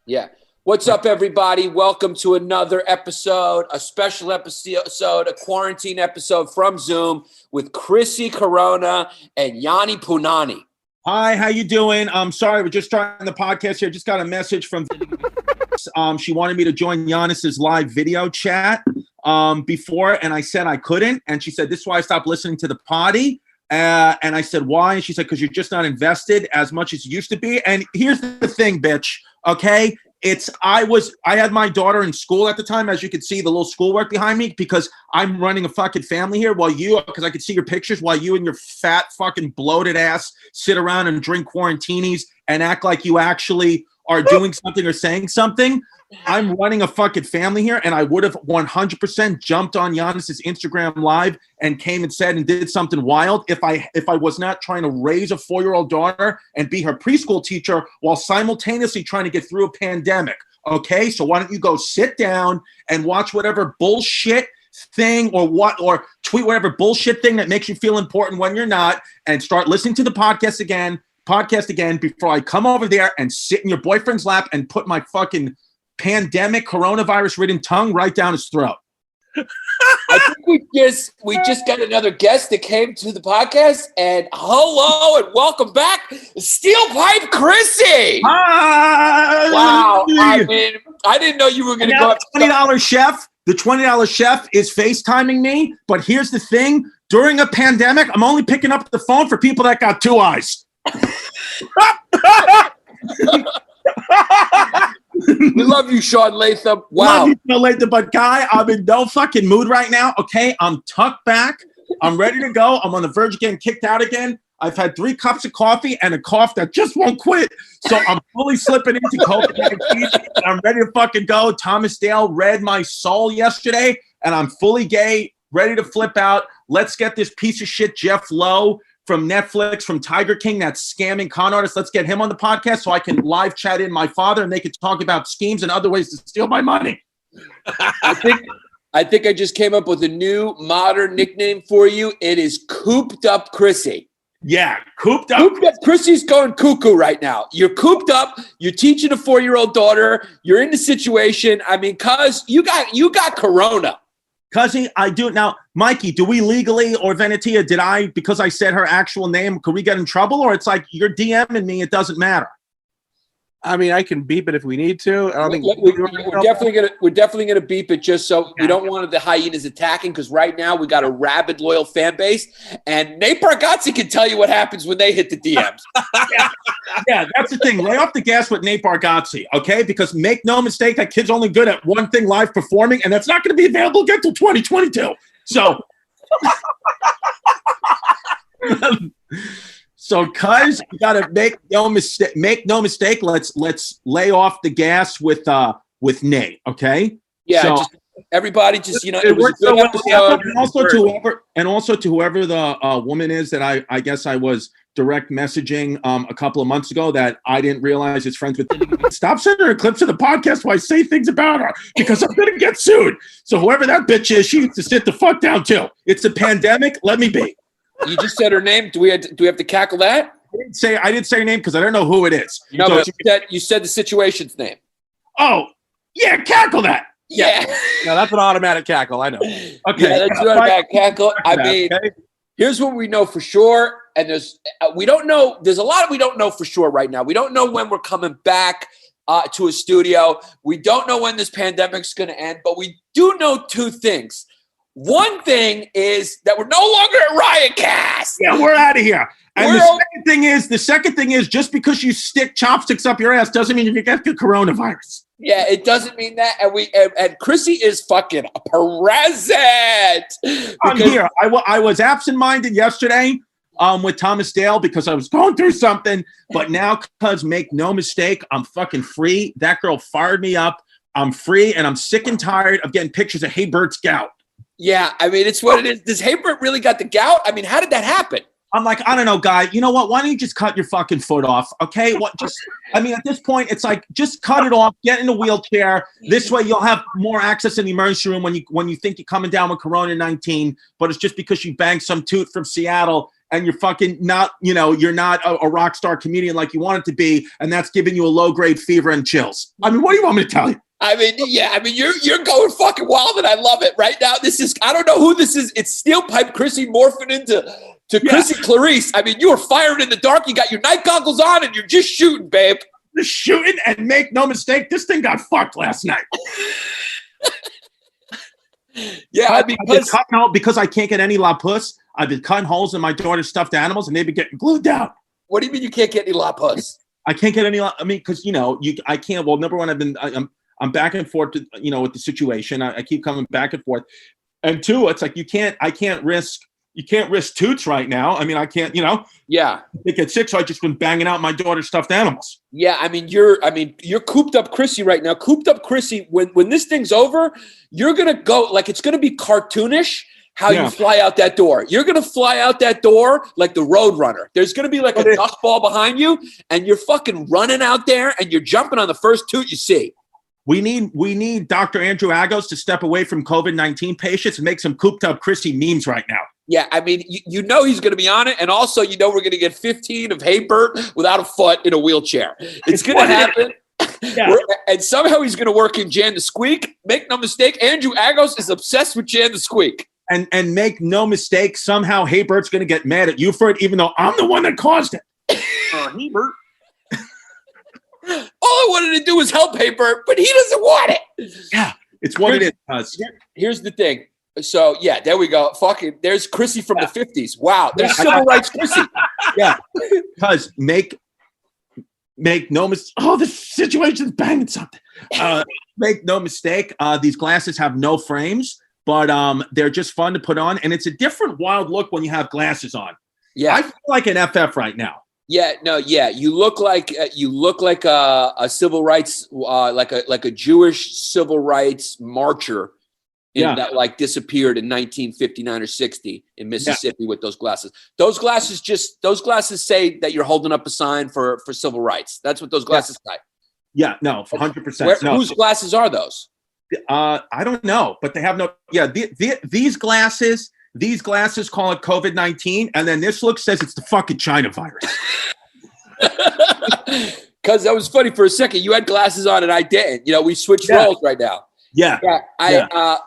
Yeah. What's up, everybody? Welcome to another episode, a special episode, a quarantine episode from Zoom with Chrissy Corona and Yanni Punani. Hi, how you doing? I'm sorry, we're just starting the podcast here. Just got a message from she wanted me to join Giannis's live video chat before, and I said I couldn't. And she said, this is why I stopped listening to the potty. And I said, why? And she said, because you're just not invested as much as you used to be. And here's the thing, bitch, okay? I had my daughter in school at the time, as you could see the little schoolwork behind me, because I'm running a fucking family here because I could see your pictures while you and your fat fucking bloated ass sit around and drink quarantinis and act like you actually are doing something or saying something. I'm running a fucking family here, and I would have 100% jumped on Giannis's Instagram live and came and said and did something wild if I was not trying to raise a 4-year-old daughter and be her preschool teacher while simultaneously trying to get through a pandemic. Okay, so why don't you go sit down and watch whatever bullshit thing or tweet whatever bullshit thing that makes you feel important when you're not, and start listening to the podcast again before I come over there and sit in your boyfriend's lap and put my fucking pandemic coronavirus-ridden tongue right down his throat. I think we just got another guest that came to the podcast, and hello and welcome back, Steel Pipe Chrissy. Hi. Wow, I mean, I didn't know you were going to go up. $20 chef. The $20 chef is FaceTiming me, but here's the thing: during a pandemic, I'm only picking up the phone for people that got 2 eyes. We love you, Sean Latham. Wow. Love you, Sean Latham, but guy, I'm in no fucking mood right now. Okay, I'm tucked back. I'm ready to go. I'm on the verge of getting kicked out again. I've had 3 cups of coffee and a cough that just won't quit. So I'm fully slipping into COVID-19. I'm ready to fucking go. Thomas Dale read my soul yesterday, and I'm fully gay, ready to flip out. Let's get this piece of shit Jeff Lowe from Netflix, from Tiger King, that scamming con artist. Let's get him on the podcast so I can live chat in my father and they can talk about schemes and other ways to steal my money. I think I just came up with a new modern nickname for you. It is Cooped Up Chrissy. Yeah, Cooped Up. Cooped Up Chrissy's going cuckoo right now. You're cooped up. You're teaching a 4-year-old daughter. You're in the situation. I mean, cuz you got corona. Cuzzy, I do now. Mikey, do we legally, or Venetia, because I said her actual name, could we get in trouble? Or it's like you're DMing me, it doesn't matter. I mean, I can beep it if we need to. I don't think we're definitely gonna beep it, just so we don't want the hyenas attacking, because right now we got a rabid loyal fan base, and Nate Bargatze can tell you what happens when they hit the DMs. Yeah, that's the thing. Lay off the gas with Nate Bargatze, okay? Because make no mistake, that kid's only good at one thing, live performing, and that's not going to be available again until 2022. So, cuz you got to make no mistake. Let's lay off the gas with Nate, okay? Yeah. So, everybody, it was a good episode. And also to whoever the woman is that I guess I was direct messaging a couple of months ago that I didn't realize is friends with. Stop sending her clips of the podcast where I say things about her, because I'm gonna get sued. So whoever that bitch is, she needs to sit the fuck down too. It's a pandemic. Let me be. You just said her name. Do we have to cackle that? I didn't say her name because I don't know who it is. No, so but you said the situation's name. Oh yeah, cackle that. Yeah. No, that's an automatic cackle. I know. Okay. Yeah, that's an automatic cackle. I mean, here's what we know for sure. And there's a lot we don't know for sure right now. We don't know when we're coming back to a studio. We don't know when this pandemic's going to end, but we do know 2 things. One thing is that we're no longer at Riotcast. Yeah, we're out of here. And the second thing is just because you stick chopsticks up your ass doesn't mean you get the coronavirus. Yeah, it doesn't mean that. And Chrissy is fucking present. I'm here. I was absent-minded yesterday with Thomas Dale because I was going through something. But now, cuz make no mistake, I'm fucking free. That girl fired me up. I'm free, and I'm sick and tired of getting pictures of Hey Bert's gout. Yeah, I mean, it's what it is. Does Hey Bert really got the gout? I mean, how did that happen? I'm like, I don't know, guy. You know what? Why don't you just cut your fucking foot off? Okay. I mean, at this point, it's like, just cut it off, get in a wheelchair. This way you'll have more access in the emergency room when you think you're coming down with Corona-19, but it's just because you banged some toot from Seattle and you're fucking not, you're not a rock star comedian like you want it to be, and that's giving you a low grade fever and chills. I mean, what do you want me to tell you? You're going fucking wild, and I love it right now. I don't know who this is. It's Steel Pipe Chrissy morphing into Chrissy Clarice. I mean, you were firing in the dark. You got your night goggles on, and you're just shooting, babe. Just shooting, and make no mistake, this thing got fucked last night. Yeah, because I can't get any La Puss, I've been cutting holes in my daughter's stuffed animals, and they've been getting glued down. What do you mean you can't get any La Puss? I can't get any. I mean, because I can't. Well, number one, I'm back and forth, with the situation. I keep coming back and forth, and two, it's like I can't risk toots right now. I mean, I can't. Yeah. They get sick, so I just been banging out my daughter's stuffed animals. Yeah, I mean, you're cooped up Chrissy right now. Cooped up Chrissy. When this thing's over, you're gonna go like it's gonna be cartoonish. How you fly out that door. You're going to fly out that door like the Road Runner. There's going to be like a dust ball behind you, and you're fucking running out there, and you're jumping on the first toot you see. We need Dr. Andrew Agos to step away from COVID-19 patients and make some cooped up Chrissy memes right now. Yeah, I mean, he's going to be on it, and also we're going to get 15 of Hey Bert without a foot in a wheelchair. It's going to happen. Yeah. And somehow he's going to work in Jan the Squeak. Make no mistake, Andrew Agos is obsessed with Jan the Squeak. And make no mistake, somehow Hey Bert's going to get mad at you for it, even though I'm the one that caused it. Hey Bert. All I wanted to do was help Hey Bert, but he doesn't want it. Yeah, it's what it is. Here's the thing. So, yeah, there we go. Fucking, there's Chrissy from the 50s. Wow, there's civil rights Chrissy. Yeah, because make no mistake. Oh, this situation's banging something. Make no mistake, these glasses have no frames. But they're just fun to put on, and it's a different wild look when you have glasses on. Yeah, I feel like an FF right now. Yeah, no, yeah, you look like a civil rights, like a Jewish civil rights marcher, that disappeared in 1959 or 60 in Mississippi with those glasses. Those glasses say that you're holding up a sign for civil rights. That's what those glasses say. Yeah, no, 100%. Whose glasses are those? I don't know, but they have no. Yeah, these glasses call it COVID-19, and then this look says it's the fucking China virus. Because that was funny for a second. You had glasses on and I didn't. We switched roles right now. Yeah.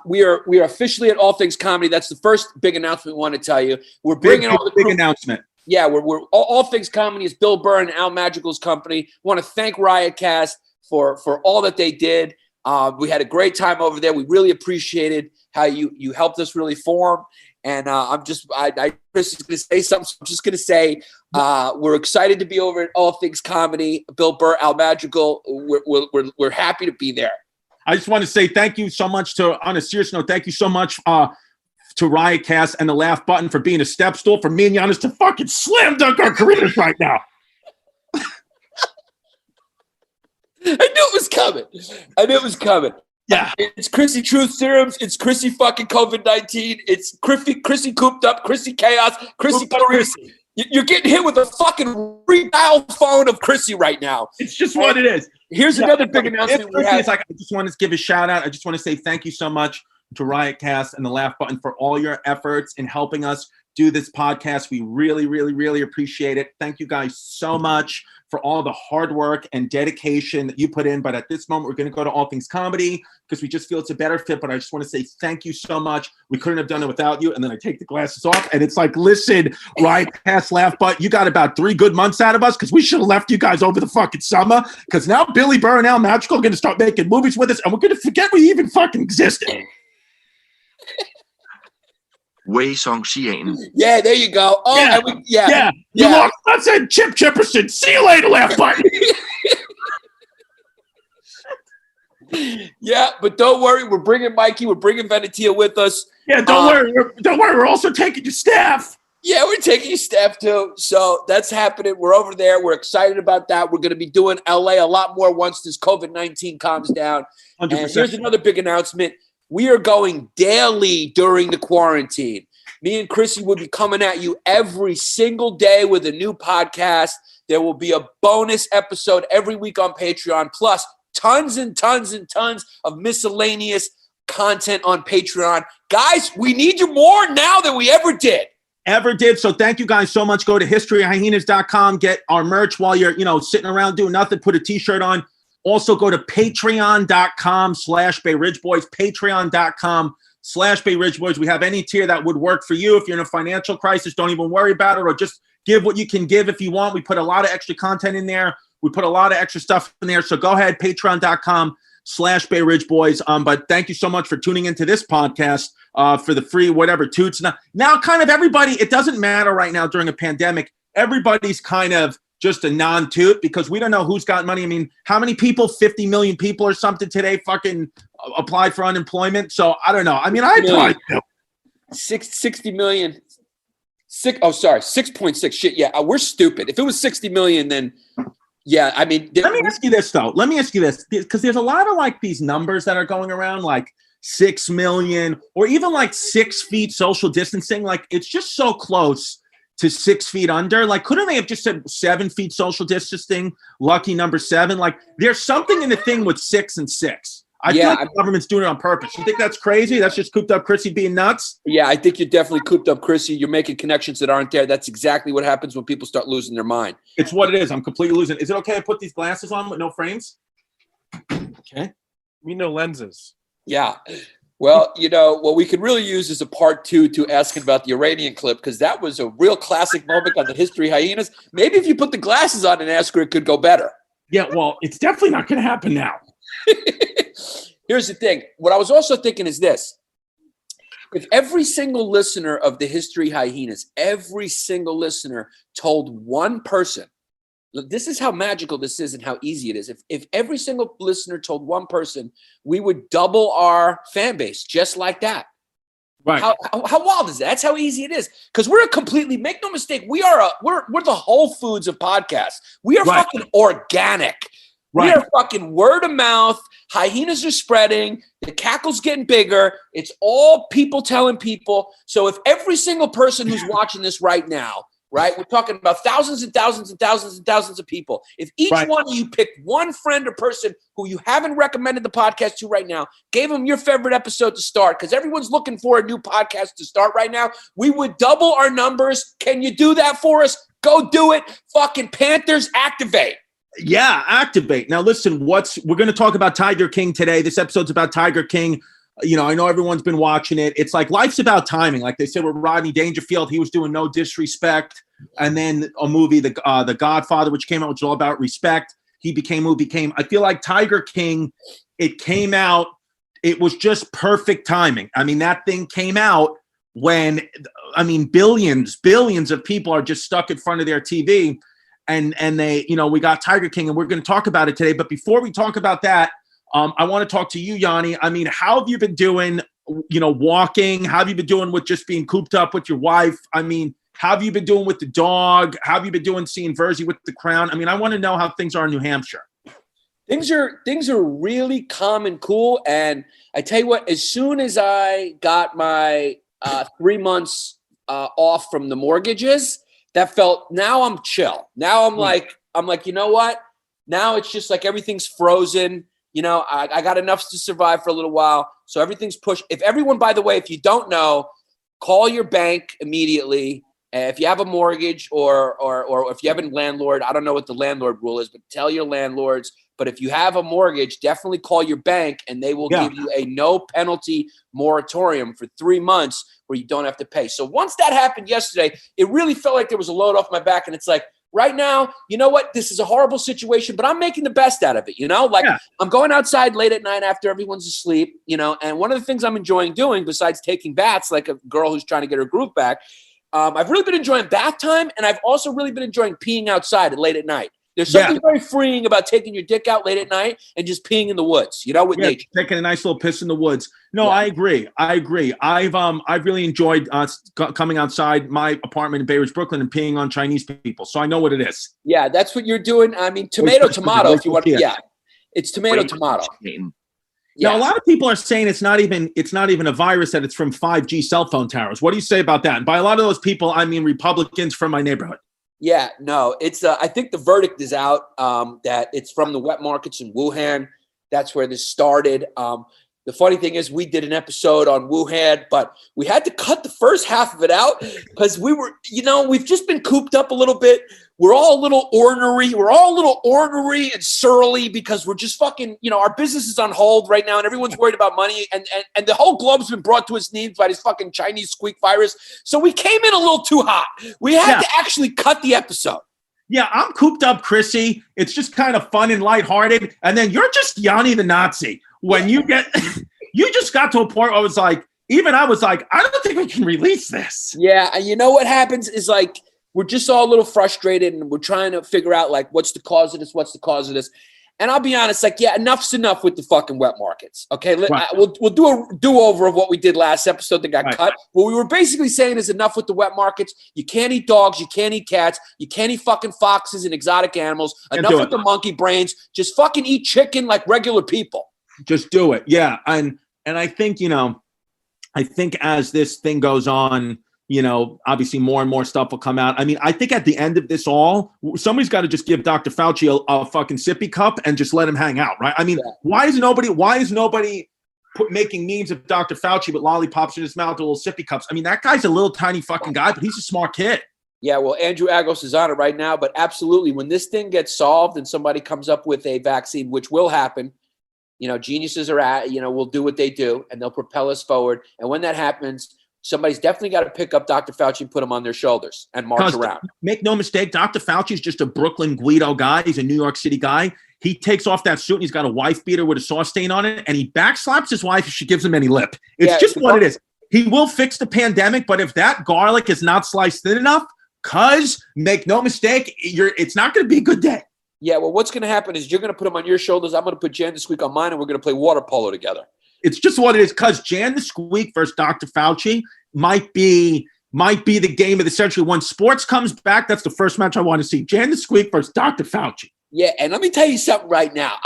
We are officially at All Things Comedy. That's the first big announcement we want to tell you. We're bringing all the big announcement. Yeah, we're All Things Comedy is Bill Burr and Al Magical's company. We want to thank Riotcast for all that they did. We had a great time over there. We really appreciated how you helped us really form. And Chris is going to say something. So I'm just going to say we're excited to be over at All Things Comedy. Bill Burr, Al Magical. We're happy to be there. I just want to say thank you so much on a serious note, thank you so much to Riotcast and the Laugh Button for being a step stool for me and Giannis to fucking slam dunk our careers right now. I knew it was coming. Yeah. It's Chrissy Truth Serums. It's Chrissy fucking COVID-19. It's Chrissy Cooped Up. Chrissy Chaos. Chrissy Clarice. You're getting hit with a fucking redial phone of Chrissy right now. It's just what it is. Here's another big announcement we have. I just want to give a shout out. I just want to say thank you so much to Riotcast and the Laugh Button for all your efforts in helping us do this podcast. We really, really, really appreciate it. Thank you guys so much for all the hard work and dedication that you put in. But at this moment, we're going to go to All Things Comedy because we just feel it's a better fit. But I just want to say thank you so much. We couldn't have done it without you. And then I take the glasses off and it's like, listen, Riotcast, Laugh Button, you got about 3 good months out of us because we should have left you guys over the fucking summer because now Billy Burr and Al Magical are going to start making movies with us and we're going to forget we even fucking existed. Way song she ain't. Yeah, there you go. Oh, yeah. You lost us and Chip Chipperson. See you later, Laugh Button. Yeah, but don't worry. We're bringing Mikey. We're bringing Venetia with us. Yeah, don't worry. Don't worry. We're also taking your staff. Yeah, we're taking your staff too. So that's happening. We're over there. We're excited about that. We're going to be doing LA a lot more once this COVID-19 calms down. 100%. And here's another big announcement. We are going daily during the quarantine. Me and Chrissy will be coming at you every single day with a new podcast. There will be a bonus episode every week on Patreon, plus tons and tons and tons of miscellaneous content on Patreon. Guys, we need you more now than we ever did. ever did. So thank you guys so much. Go to historyhyenas.com, get our merch while you're, sitting around doing nothing, put a t-shirt on. Also go to patreon.com/Bay Ridge Boys, patreon.com/Bay Ridge Boys. We have any tier that would work for you. If you're in a financial crisis, don't even worry about it, or just give what you can give if you want. We put a lot of extra content in there. We put a lot of extra stuff in there. So go ahead, patreon.com/Bay Ridge Boys. But thank you so much for tuning into this podcast for the free whatever toots. Now kind of everybody, it doesn't matter right now during a pandemic. Everybody's kind of just a non-toot because we don't know who's got money. I mean, how many people, 50 million people or something today fucking applied for unemployment? So I don't know. I mean, I applied. 60 million. 6.6. Shit, yeah, we're stupid. If it was 60 million, then yeah, I mean. Let me ask you this, though. Let me ask you this, because there's a lot of like these numbers that are going around, like 6 million or even like 6 feet social distancing. Like it's just so close to 6 feet under. Like, couldn't they have just said 7 feet social distancing? Lucky number 7. Like, there's something in the thing with 6 and 6. I feel like the government's doing it on purpose. You think that's crazy? That's just cooped up Chrissy being nuts? Yeah, I think you're definitely cooped up Chrissy. You're making connections that aren't there. That's exactly what happens when people start losing their mind. It's what it is. I'm completely losing. Is it okay to put these glasses on with no frames? Okay. Me no lenses. Yeah. Well, what we could really use is a part 2 to asking about the Iranian clip, because that was a real classic moment on the History Hyenas. Maybe if you put the glasses on and ask her, it could go better. Yeah, well, it's definitely not going to happen now. Here's the thing. What I was also thinking is this. If every single listener of the History Hyenas, every single listener told one person, look, this is how magical this is and how easy it is. If every single listener told one person, we would double our fan base just like that. Right. How wild is that? That's how easy it is. Because we're make no mistake, we're the Whole Foods of podcasts. We are fucking organic. Right. We are fucking word of mouth. Hyenas are spreading. The cackle's getting bigger. It's all people telling people. So if every single person who's watching this right now, right, we're talking about thousands and thousands and thousands and thousands of people. If each one of you picked one friend or person who you haven't recommended the podcast to right now, gave them your favorite episode to start, because everyone's looking for a new podcast to start right now, we would double our numbers. Can you do that for us? Go do it. Fucking Panthers, activate. Yeah, activate. Now, listen, we're going to talk about Tiger King today. This episode's about Tiger King. I know everyone's been watching it. It's like life's about timing. Like they said with Rodney Dangerfield, he was doing No Disrespect. And then a movie, The Godfather, which came out, which is all about respect. He became who became. I feel like Tiger King, it came out. It was just perfect timing. I mean, that thing came out when, billions of people are just stuck in front of their TV. And they, we got Tiger King, and we're going to talk about it today. But before we talk about that, I want to talk to you, Yanni. I mean, how have you been doing, walking? How have you been doing with just being cooped up with your wife? I mean, how have you been doing with the dog? How have you been doing seeing Verzi with the crown? I mean, I want to know how things are in New Hampshire. Things are really calm and cool. And I tell you what, as soon as I got my 3 months off from the mortgages, that felt, now I'm chill. Now I'm like, you know what? Now it's just like everything's frozen. I got enough to survive for a little while. So everything's pushed. If everyone, by the way, if you don't know, call your bank immediately. If you have a mortgage or if you have a landlord, I don't know what the landlord rule is, but tell your landlords. But if you have a mortgage, definitely call your bank and they will give you a no penalty moratorium for 3 months where you don't have to pay. So once that happened yesterday, it really felt like there was a load off my back. And it's like, right now, you know what? This is a horrible situation, but I'm making the best out of it. I'm going outside late at night after everyone's asleep, and one of the things I'm enjoying doing besides taking baths, like a girl who's trying to get her groove back, I've really been enjoying bath time, and I've also really been enjoying peeing outside late at night. There's something very freeing about taking your dick out late at night and just peeing in the woods, with nature. Taking a nice little piss in the woods. No, I agree. I've really enjoyed coming outside my apartment in Bay Ridge, Brooklyn, and peeing on Chinese people. So I know what it is. Yeah, that's what you're doing. I mean, tomato, if you want. Yeah, it's tomato. Now, a lot of people are saying it's not even a virus, that it's from 5G cell phone towers. What do you say about that? And by a lot of those people, I mean Republicans from my neighborhood. Yeah, no, it's. I think the verdict is out that it's from the wet markets in Wuhan. That's where this started. The funny thing is we did an episode on Wuhan, but we had to cut the first half of it out because we were, we've just been cooped up a little bit. We're all a little ornery. We're all a little ornery and surly because we're just fucking, our business is on hold right now and everyone's worried about money. And the whole globe's been brought to its knees by this fucking Chinese squeak virus. So we came in a little too hot. We had to actually cut the episode. Yeah, I'm cooped up, Chrissy. It's just kind of fun and lighthearted. And then you're just Yanni the Nazi. When you just got to a point where I was like, I don't think we can release this. Yeah, and you know what happens is like, we're just all a little frustrated and we're trying to figure out like, what's the cause of this? And I'll be honest, like, yeah, enough's enough with the fucking wet markets. Okay, Right. We'll do a do-over of what we did last episode that got Right. cut. What we were basically saying is enough with the wet markets. You can't eat dogs. You can't eat cats. You can't eat fucking foxes and exotic animals. Enough with the monkey brains. Just fucking eat chicken like regular people. Just do it. Yeah. And I think, I think as this thing goes on, obviously more and more stuff will come out. I mean, I think at the end of this all, somebody's got to just give Dr. Fauci a fucking sippy cup and just let him hang out, right? I mean, why is nobody making memes of Dr. Fauci with lollipops in his mouth with little sippy cups? I mean, that guy's a little tiny fucking guy, but he's a smart kid. Yeah, well, Andrew Agos is on it right now, but absolutely, when this thing gets solved and somebody comes up with a vaccine, which will happen, geniuses are will do what they do and they'll propel us forward. And when that happens, somebody's definitely got to pick up Dr. Fauci and put him on their shoulders and march around. Make no mistake, Dr. Fauci is just a Brooklyn Guido guy. He's a New York City guy. He takes off that suit and he's got a wife beater with a sauce stain on it, and he backslaps his wife if she gives him any lip. It's just what it is. He will fix the pandemic, but if that garlic is not sliced thin enough, make no mistake, it's not going to be a good day. Yeah, well, what's going to happen is you're going to put him on your shoulders. I'm going to put Jan this week on mine, and we're going to play water polo together. It's just what it is, because Jan the Squeak versus Dr. Fauci might be the game of the century. When sports comes back, that's the first match I want to see. Jan the Squeak versus Dr. Fauci. Yeah, and let me tell you something right now.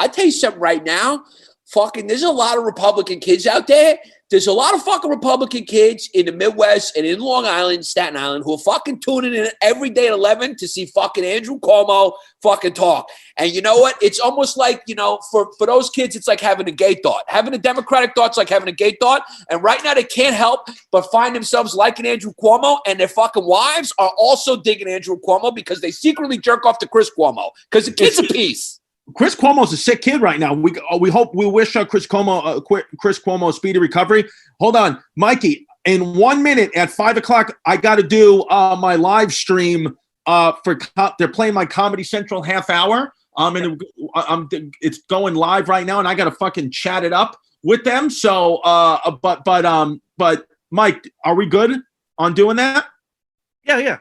Fucking, there's a lot of Republican kids out there. There's a lot of fucking Republican kids in the Midwest and in Long Island, Staten Island, who are fucking tuning in every day at 11 to see fucking Andrew Cuomo fucking talk. And you know what? It's almost like, for those kids, it's like having a gay thought. Having a Democratic thought's like having a gay thought. And right now they can't help but find themselves liking Andrew Cuomo, and their fucking wives are also digging Andrew Cuomo because they secretly jerk off to Chris Cuomo because the kid's a piece. Chris Cuomo's a sick kid right now. We wish Chris Cuomo a speedy recovery. Hold on, Mikey. In 1 minute at 5:00, I got to do my live stream. They're playing my Comedy Central half hour. And it's going live right now, and I got to fucking chat it up with them. So, but Mike, are we good on doing that? Yeah.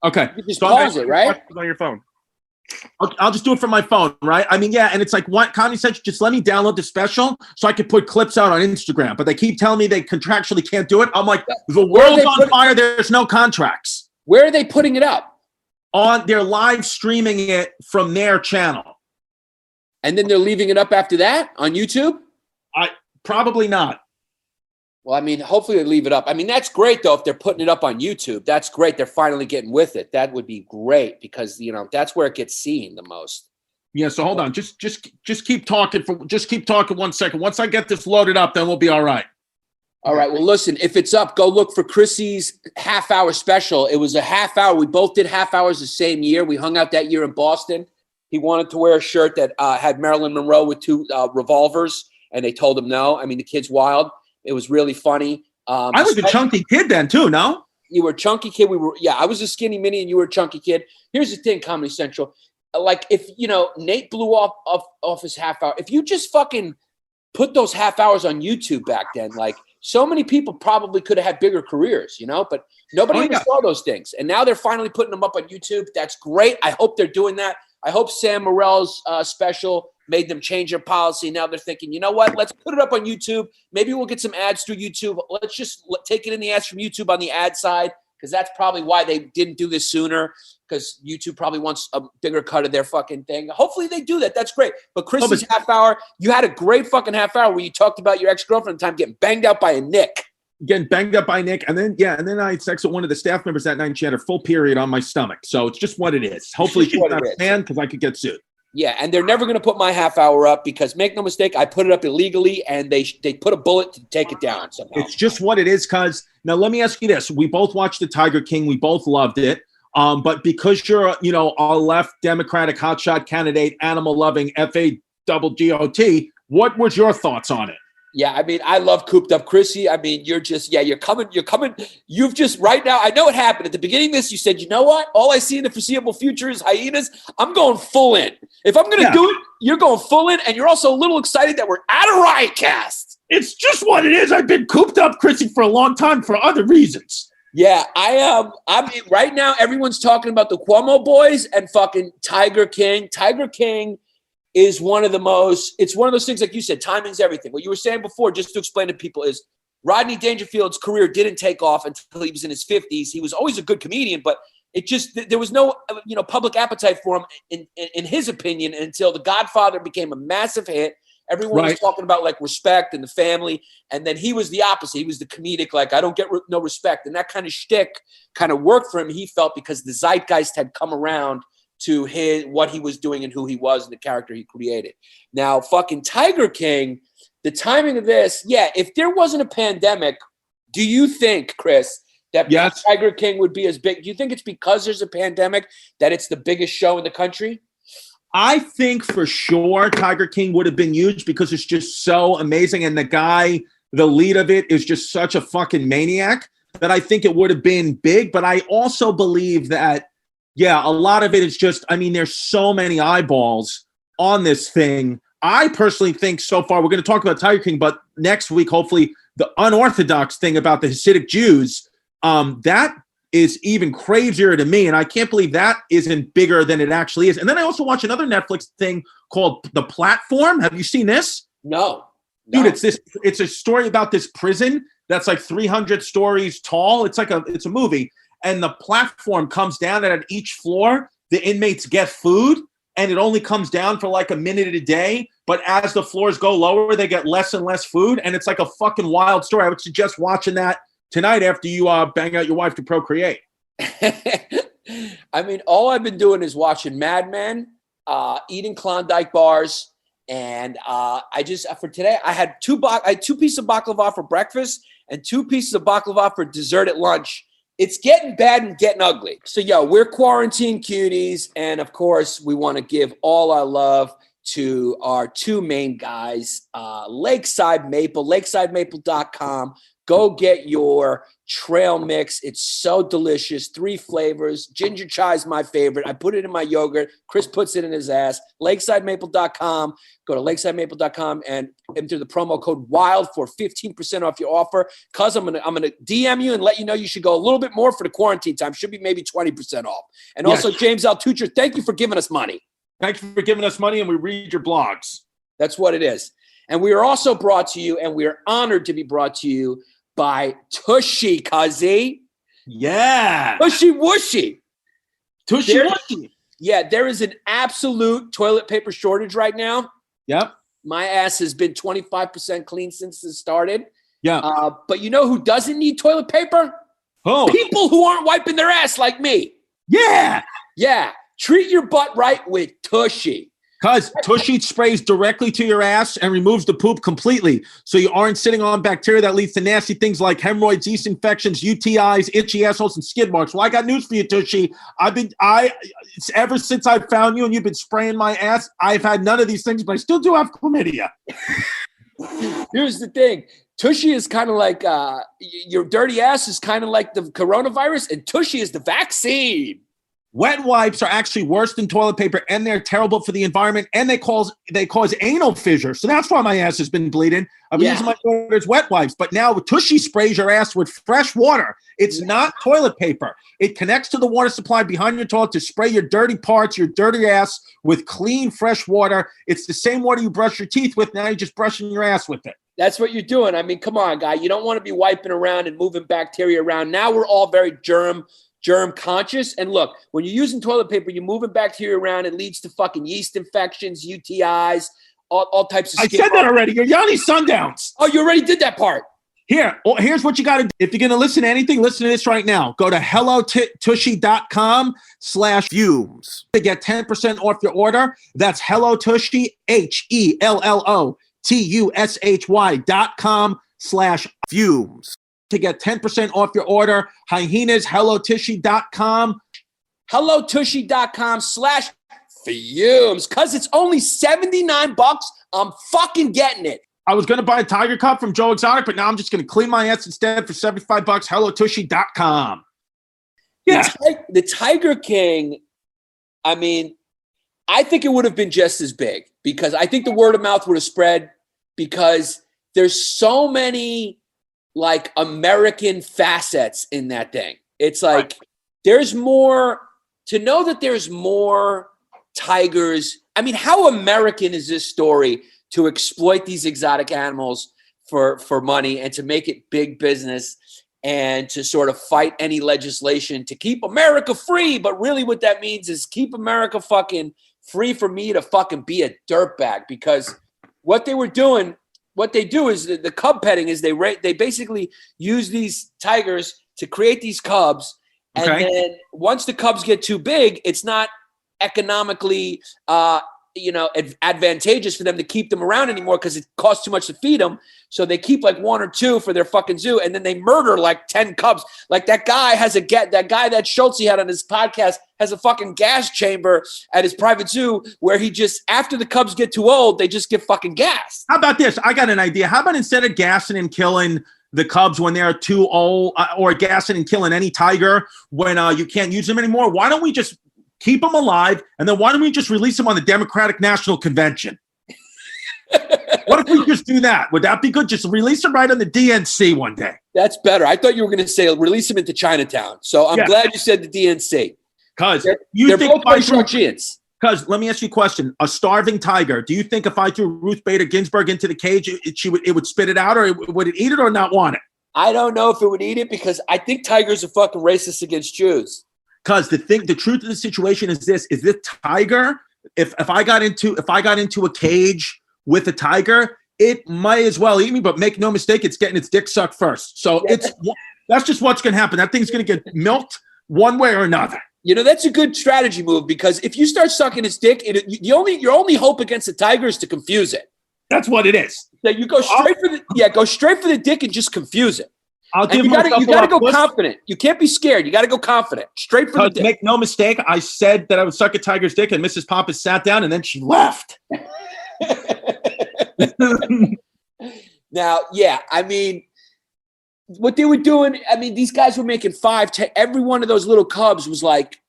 Okay. You just pause it, right? On your phone. I'll just do it from my phone, right? I mean, yeah, and it's like, what Comedy Central, just let me download the special so I can put clips out on Instagram. But they keep telling me they contractually can't do it. I'm like, the world's on fire. There's no contracts. Where are they putting it up? They're live streaming it from their channel. And then they're leaving it up after that on YouTube? Probably not. Well, I mean, hopefully they leave it up. I mean, that's great, though, if they're putting it up on YouTube. That's great. They're finally getting with it. That would be great because, that's where it gets seen the most. Yeah, so hold on. Just keep talking. Just keep talking 1 second. Once I get this loaded up, then we'll be all right. All right. Well, listen, if it's up, go look for Cuzzies' half-hour special. It was a half hour. We both did half hours the same year. We hung out that year in Boston. He wanted to wear a shirt that had Marilyn Monroe with two revolvers, and they told him no. I mean, the kid's wild. It was really funny. I was a chunky kid then too, no? You were a chunky kid. I was a skinny mini and you were a chunky kid. Here's the thing, Comedy Central. Like if, Nate blew off his half hour, if you just fucking put those half hours on YouTube back then, like so many people probably could have had bigger careers, but nobody ever saw those things. And now they're finally putting them up on YouTube. That's great. I hope they're doing that. I hope Sam Morrill's special made them change their policy. Now they're thinking, you know what? Let's put it up on YouTube. Maybe we'll get some ads through YouTube. Let's just take it in the ads from YouTube on the ad side, because that's probably why they didn't do this sooner, because YouTube probably wants a bigger cut of their fucking thing. Hopefully they do that. That's great. But Chris's half hour, you had a great fucking half hour where you talked about your ex-girlfriend at the time getting banged out by a Nick. Getting banged up by Nick, and then I had sex with one of the staff members that night, and she had her full period on my stomach. So it's just what it is. Hopefully she's not a fan, because I could get sued. Yeah, and they're never going to put my half hour up because make no mistake, I put it up illegally and they put a bullet to take it down somehow. It's just what it is, cuz now let me ask you this. We both watched The Tiger King. We both loved it. But because you're, a left Democratic hotshot candidate, animal loving FAGGOT, what was your thoughts on it? Yeah, I mean, I love Cooped Up Chrissy. I mean, you're coming. You've just right now, I know what happened. At the beginning of this, you said, you know what? All I see in the foreseeable future is hyenas. I'm going full in. If I'm going to do it, you're going full in. And you're also a little excited that we're at a Riotcast. It's just what it is. I've been Cooped Up Chrissy for a long time for other reasons. Yeah, I am. Right now, everyone's talking about the Cuomo boys and fucking Tiger King. Tiger King is one of those things, like you said, timing's everything. What you were saying before, just to explain to people, is Rodney Dangerfield's career didn't take off until he was in his 50s. He was always a good comedian, but there was no, public appetite for him, in his opinion, until The Godfather became a massive hit. Everyone was talking about like respect and the family. And then he was the opposite. He was the comedic, like, I don't get no respect. And that kind of shtick kind of worked for him, he felt, because the zeitgeist had come around to what he was doing and who he was and the character he created. Now, fucking Tiger King, the timing of this, if there wasn't a pandemic, do you think, Chris, that Tiger King would be as big? Do you think it's because there's a pandemic that it's the biggest show in the country? I think for sure Tiger King would have been huge because it's just so amazing. And the lead of it is just such a fucking maniac that I think it would have been big. But I also believe that, a lot of it is just, there's so many eyeballs on this thing. I personally think so far, we're going to talk about Tiger King, but next week, hopefully, the unorthodox thing about the Hasidic Jews, that is even crazier to me. And I can't believe that isn't bigger than it actually is. And then I also watched another Netflix thing called The Platform. Have you seen this? No. Dude, it's a story about this prison that's like 300 stories tall. It's a movie. And the platform comes down, and at each floor, the inmates get food, and it only comes down for like a minute a day. But as the floors go lower, they get less and less food. And it's like a fucking wild story. I would suggest watching that tonight after you bang out your wife to procreate. All I've been doing is watching Mad Men, eating Klondike bars. And for today, I had two pieces of baklava for breakfast and 2 pieces of baklava for dessert at lunch. It's getting bad and getting ugly. So, we're quarantine cuties. And, of course, we want to give all our love to our 2 main guys, Lakeside Maple, lakesidemaple.com. Go get your trail mix. It's so delicious. 3 flavors. Ginger chai is my favorite. I put it in my yogurt. Chris puts it in his ass. Lakesidemaple.com. Go to lakesidemaple.com and enter the promo code WILD for 15% off your offer. Cuz I'm gonna DM you and let you know you should go a little bit more for the quarantine time. Should be maybe 20% off. And also, James Altucher, thank you for giving us money. Thank you for giving us money, and we read your blogs. That's what it is. And we are also brought to you, and we are honored to be brought to you by Tushy, Cuzzy. Yeah. Tushy Wooshy. Tushy Wooshy. Yeah, there is an absolute toilet paper shortage right now. Yep. My ass has been 25% clean since it started. Yeah. But you know who doesn't need toilet paper? Who? People who aren't wiping their ass like me. Yeah. Yeah. Treat your butt right with Tushy. Cuz Tushy sprays directly to your ass and removes the poop completely. So you aren't sitting on bacteria that leads to nasty things like hemorrhoids, yeast infections, UTIs, itchy assholes, and skid marks. Well, I got news for you, Tushy. Ever since I found you and you've been spraying my ass, I've had none of these things, but I still do have chlamydia. Here's the thing. Tushy is kind of like your dirty ass is kind of like the coronavirus, and Tushy is the vaccine. Wet wipes are actually worse than toilet paper, and they're terrible for the environment, and they cause anal fissure. So that's why my ass has been bleeding. I've been using my daughter's wet wipes, but now Tushy sprays your ass with fresh water. It's not toilet paper. It connects to the water supply behind your toilet to spray your dirty parts, your dirty ass with clean, fresh water. It's the same water you brush your teeth with. Now you're just brushing your ass with it. That's what you're doing. I mean, come on, guy. You don't want to be wiping around and moving bacteria around. Now we're all very germ conscious. And look, when you're using toilet paper, you're moving bacteria around. It leads to fucking yeast infections, UTIs, all types of I said that already. You're Yanni Sundowns. Oh, you already did that part. Here's what you got to do. If you're going to listen to anything, listen to this right now. Go to hellotushy.com/fumes to get 10% off your order. That's hellotushy, HELLOTUSHY.com/fumes to get 10% off your order. Hyenas, hellotushy.com. hellotushy.com/fumes. Cuz it's only $79. I'm fucking getting it. I was going to buy a Tiger Cup from Joe Exotic, but now I'm just going to clean my ass instead for $75. hellotushy.com. Yeah. The Tiger King, I mean, I think it would have been just as big because I think the word of mouth would have spread because there's so many like American facets in that thing. It's like there's more to know that there's more tigers. I mean, how American is this story to exploit these exotic animals for money and to make it big business and to sort of fight any legislation to keep America free. But really what that means is keep America fucking free for me to fucking be a dirtbag because what they were doing, what they do is the cub petting is they basically use these tigers to create these cubs. And then once the cubs get too big, it's not economically advantageous for them to keep them around anymore because it costs too much to feed them. So they keep like one or two for their fucking zoo, and then they murder like 10 cubs. Like that guy that Schultz had on his podcast has a fucking gas chamber at his private zoo where he just after the cubs get too old, they just get fucking gassed. How about this? I got an idea. How about instead of gassing and killing the cubs when they're too old, or gassing and killing any tiger when you can't use them anymore, why don't we just keep them alive, and then why don't we just release them on the Democratic National Convention? What if we just do that? Would that be good? Just release them right on the DNC one day. That's better. I thought you were going to say release them into Chinatown. So I'm glad you said the DNC. Because they're both Bushians. Because let me ask you a question. A starving tiger, do you think if I threw Ruth Bader Ginsburg into the cage, it would spit it out, or would it eat it or not want it? I don't know if it would eat it because I think tigers are fucking racist against Jews. Because the truth of the situation is this tiger, if I got into a cage with a tiger, it might as well eat me, but make no mistake, it's getting its dick sucked first. So that's just what's going to happen. That thing's going to get milked one way or another. You know, that's a good strategy move because if you start sucking its dick, your only hope against the tiger is to confuse it. That's what it is. So you go straight go straight for the dick and just confuse it. You got to go confident. You can't be scared. You got to go confident. Straight for the dick. Make no mistake, I said that I would suck a tiger's dick, and Mrs. Pappas sat down, and then she left. Now, I mean, what they were doing, I mean, these guys were making every one of those little cubs was like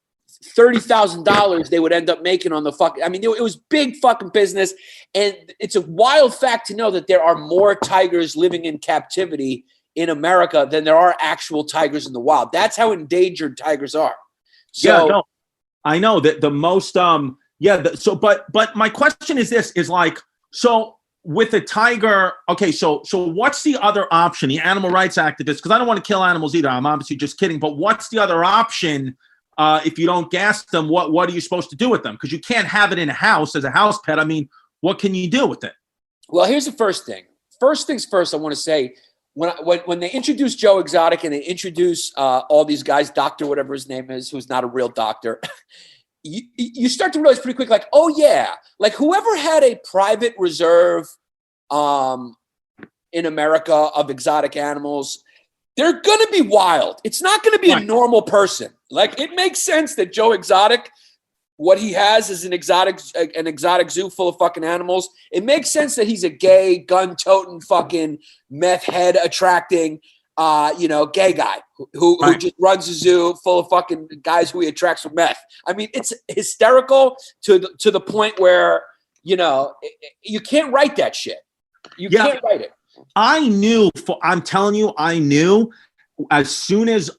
$30,000 they would end up making on the fucking, I mean, it was big fucking business. And it's a wild fact to know that there are more tigers living in captivity in America than there are actual tigers in the wild. That's how endangered tigers are. So I know that the most, but my question is this, is like, so with a tiger, okay, so what's the other option? The animal rights activists, because I don't want to kill animals either. I'm obviously just kidding. But what's the other option if you don't gas them? What are you supposed to do with them? Because you can't have it in a house as a house pet. I mean, what can you do with it? Well, here's the first thing. First things first, I want to say, when they introduce Joe Exotic and they introduce all these guys, doctor, whatever his name is, who's not a real doctor, you start to realize pretty quick, like, oh yeah, like whoever had a private reserve in America of exotic animals, they're going to be wild. It's not going to be a normal person. Like it makes sense that Joe Exotic, what he has is an exotic zoo full of fucking animals. It makes sense that he's a gay, gun-toting, fucking meth head attracting, gay guy who just runs a zoo full of fucking guys who he attracts with meth. I mean, it's hysterical to the point where, you can't write that shit. You can't write it. I knew as soon as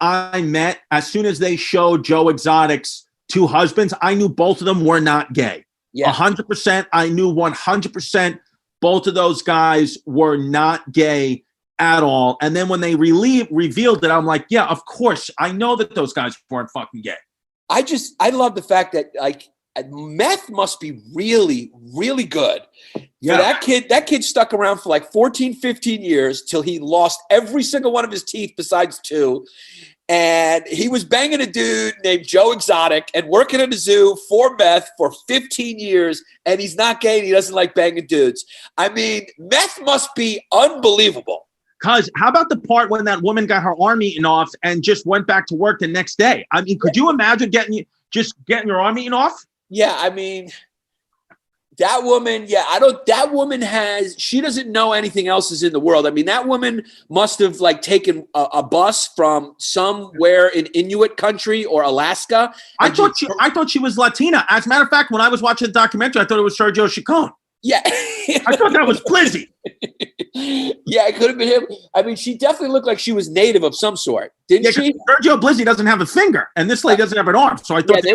they showed Joe Exotic's two husbands, I knew both of them were not gay. 100%. I knew 100% both of those guys were not gay at all. And then when they revealed it, I'm like, yeah, of course. I know that those guys weren't fucking gay. I love the fact that like meth must be really, really good. So that kid stuck around for like 14, 15 years till he lost every single one of his teeth besides 2. And he was banging a dude named Joe Exotic and working at a zoo for meth for 15 years. And he's not gay and he doesn't like banging dudes. I mean, meth must be unbelievable. Cuz how about the part when that woman got her arm eaten off and just went back to work the next day? I mean, could you imagine getting your arm eaten off? Yeah, I mean, that woman, she doesn't know anything else is in the world. I mean, that woman must have like taken a bus from somewhere in Inuit country or Alaska. I thought she was Latina. As a matter of fact, when I was watching the documentary, I thought it was Sergio Chacon. Yeah. I thought that was Blizzy. Yeah, it could have been him. I mean, she definitely looked like she was native of some sort, didn't she? Sergio Blizzy doesn't have a finger, and this lady doesn't have an arm. So I thought,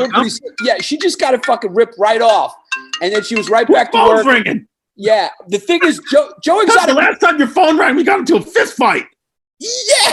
she just got it fucking ripped right off, and then she was right back to work. Ringing. Yeah, the thing is, Joe Exotic. The last time your phone rang, we got into a fist fight. Yeah.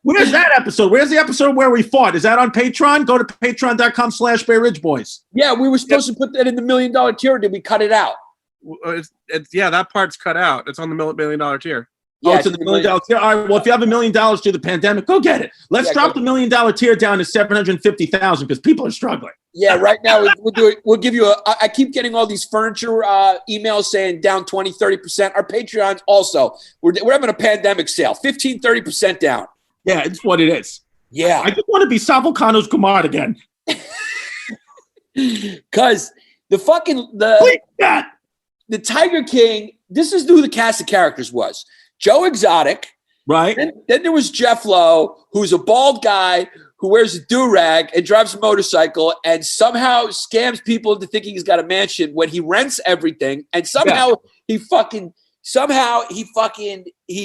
Where's that episode? Where's the episode where we fought? Is that on Patreon? Go to patreon.com/Bay Ridge Boys. Yeah, we were supposed to put that in the $1 million tier. Did we cut it out? That part's cut out. It's on the $1 million tier. Yeah, it's in the $1 million tier. All right. Well, if you have $1 million through the pandemic, go get it. Let's drop the $1 million tier down to 750,000 because people are struggling. Yeah, right now we'll do it. We'll give you I keep getting all these furniture emails saying down 20, 30%. Our Patreons also. We're having a pandemic sale, 15, 30% down. Yeah, it's what it is. Yeah. I just want to be Salvo Kano's Kumar again. Because the Tiger King, this is who the cast of characters was. Joe Exotic. Right. Then there was Jeff Lowe, who's a bald guy who wears a do-rag and drives a motorcycle and somehow scams people into thinking he's got a mansion when he rents everything. And somehow he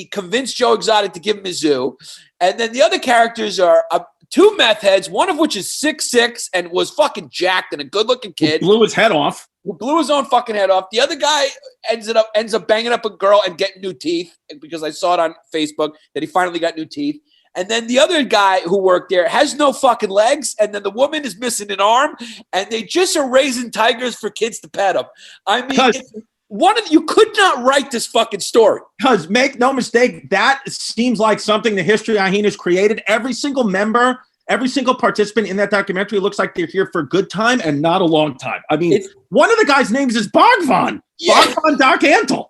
convinced Joe Exotic to give him a zoo. And then the other characters are 2 meth heads, one of which is 6'6" and was fucking jacked and a good-looking kid. Blew his head off. Blew his own fucking head off. The other guy ends up banging up a girl and getting new teeth because I saw it on Facebook that he finally got new teeth. And then the other guy who worked there has no fucking legs. And then the woman is missing an arm. And they just are raising tigers for kids to pet them. I mean, you could not write this fucking story. Because make no mistake, that seems like something the History of Hyenas created. Every single member, every single participant in that documentary looks like they're here for a good time and not a long time. I mean, one of the guys' names is Bogvan. Yeah. Bogvan Doc Antle.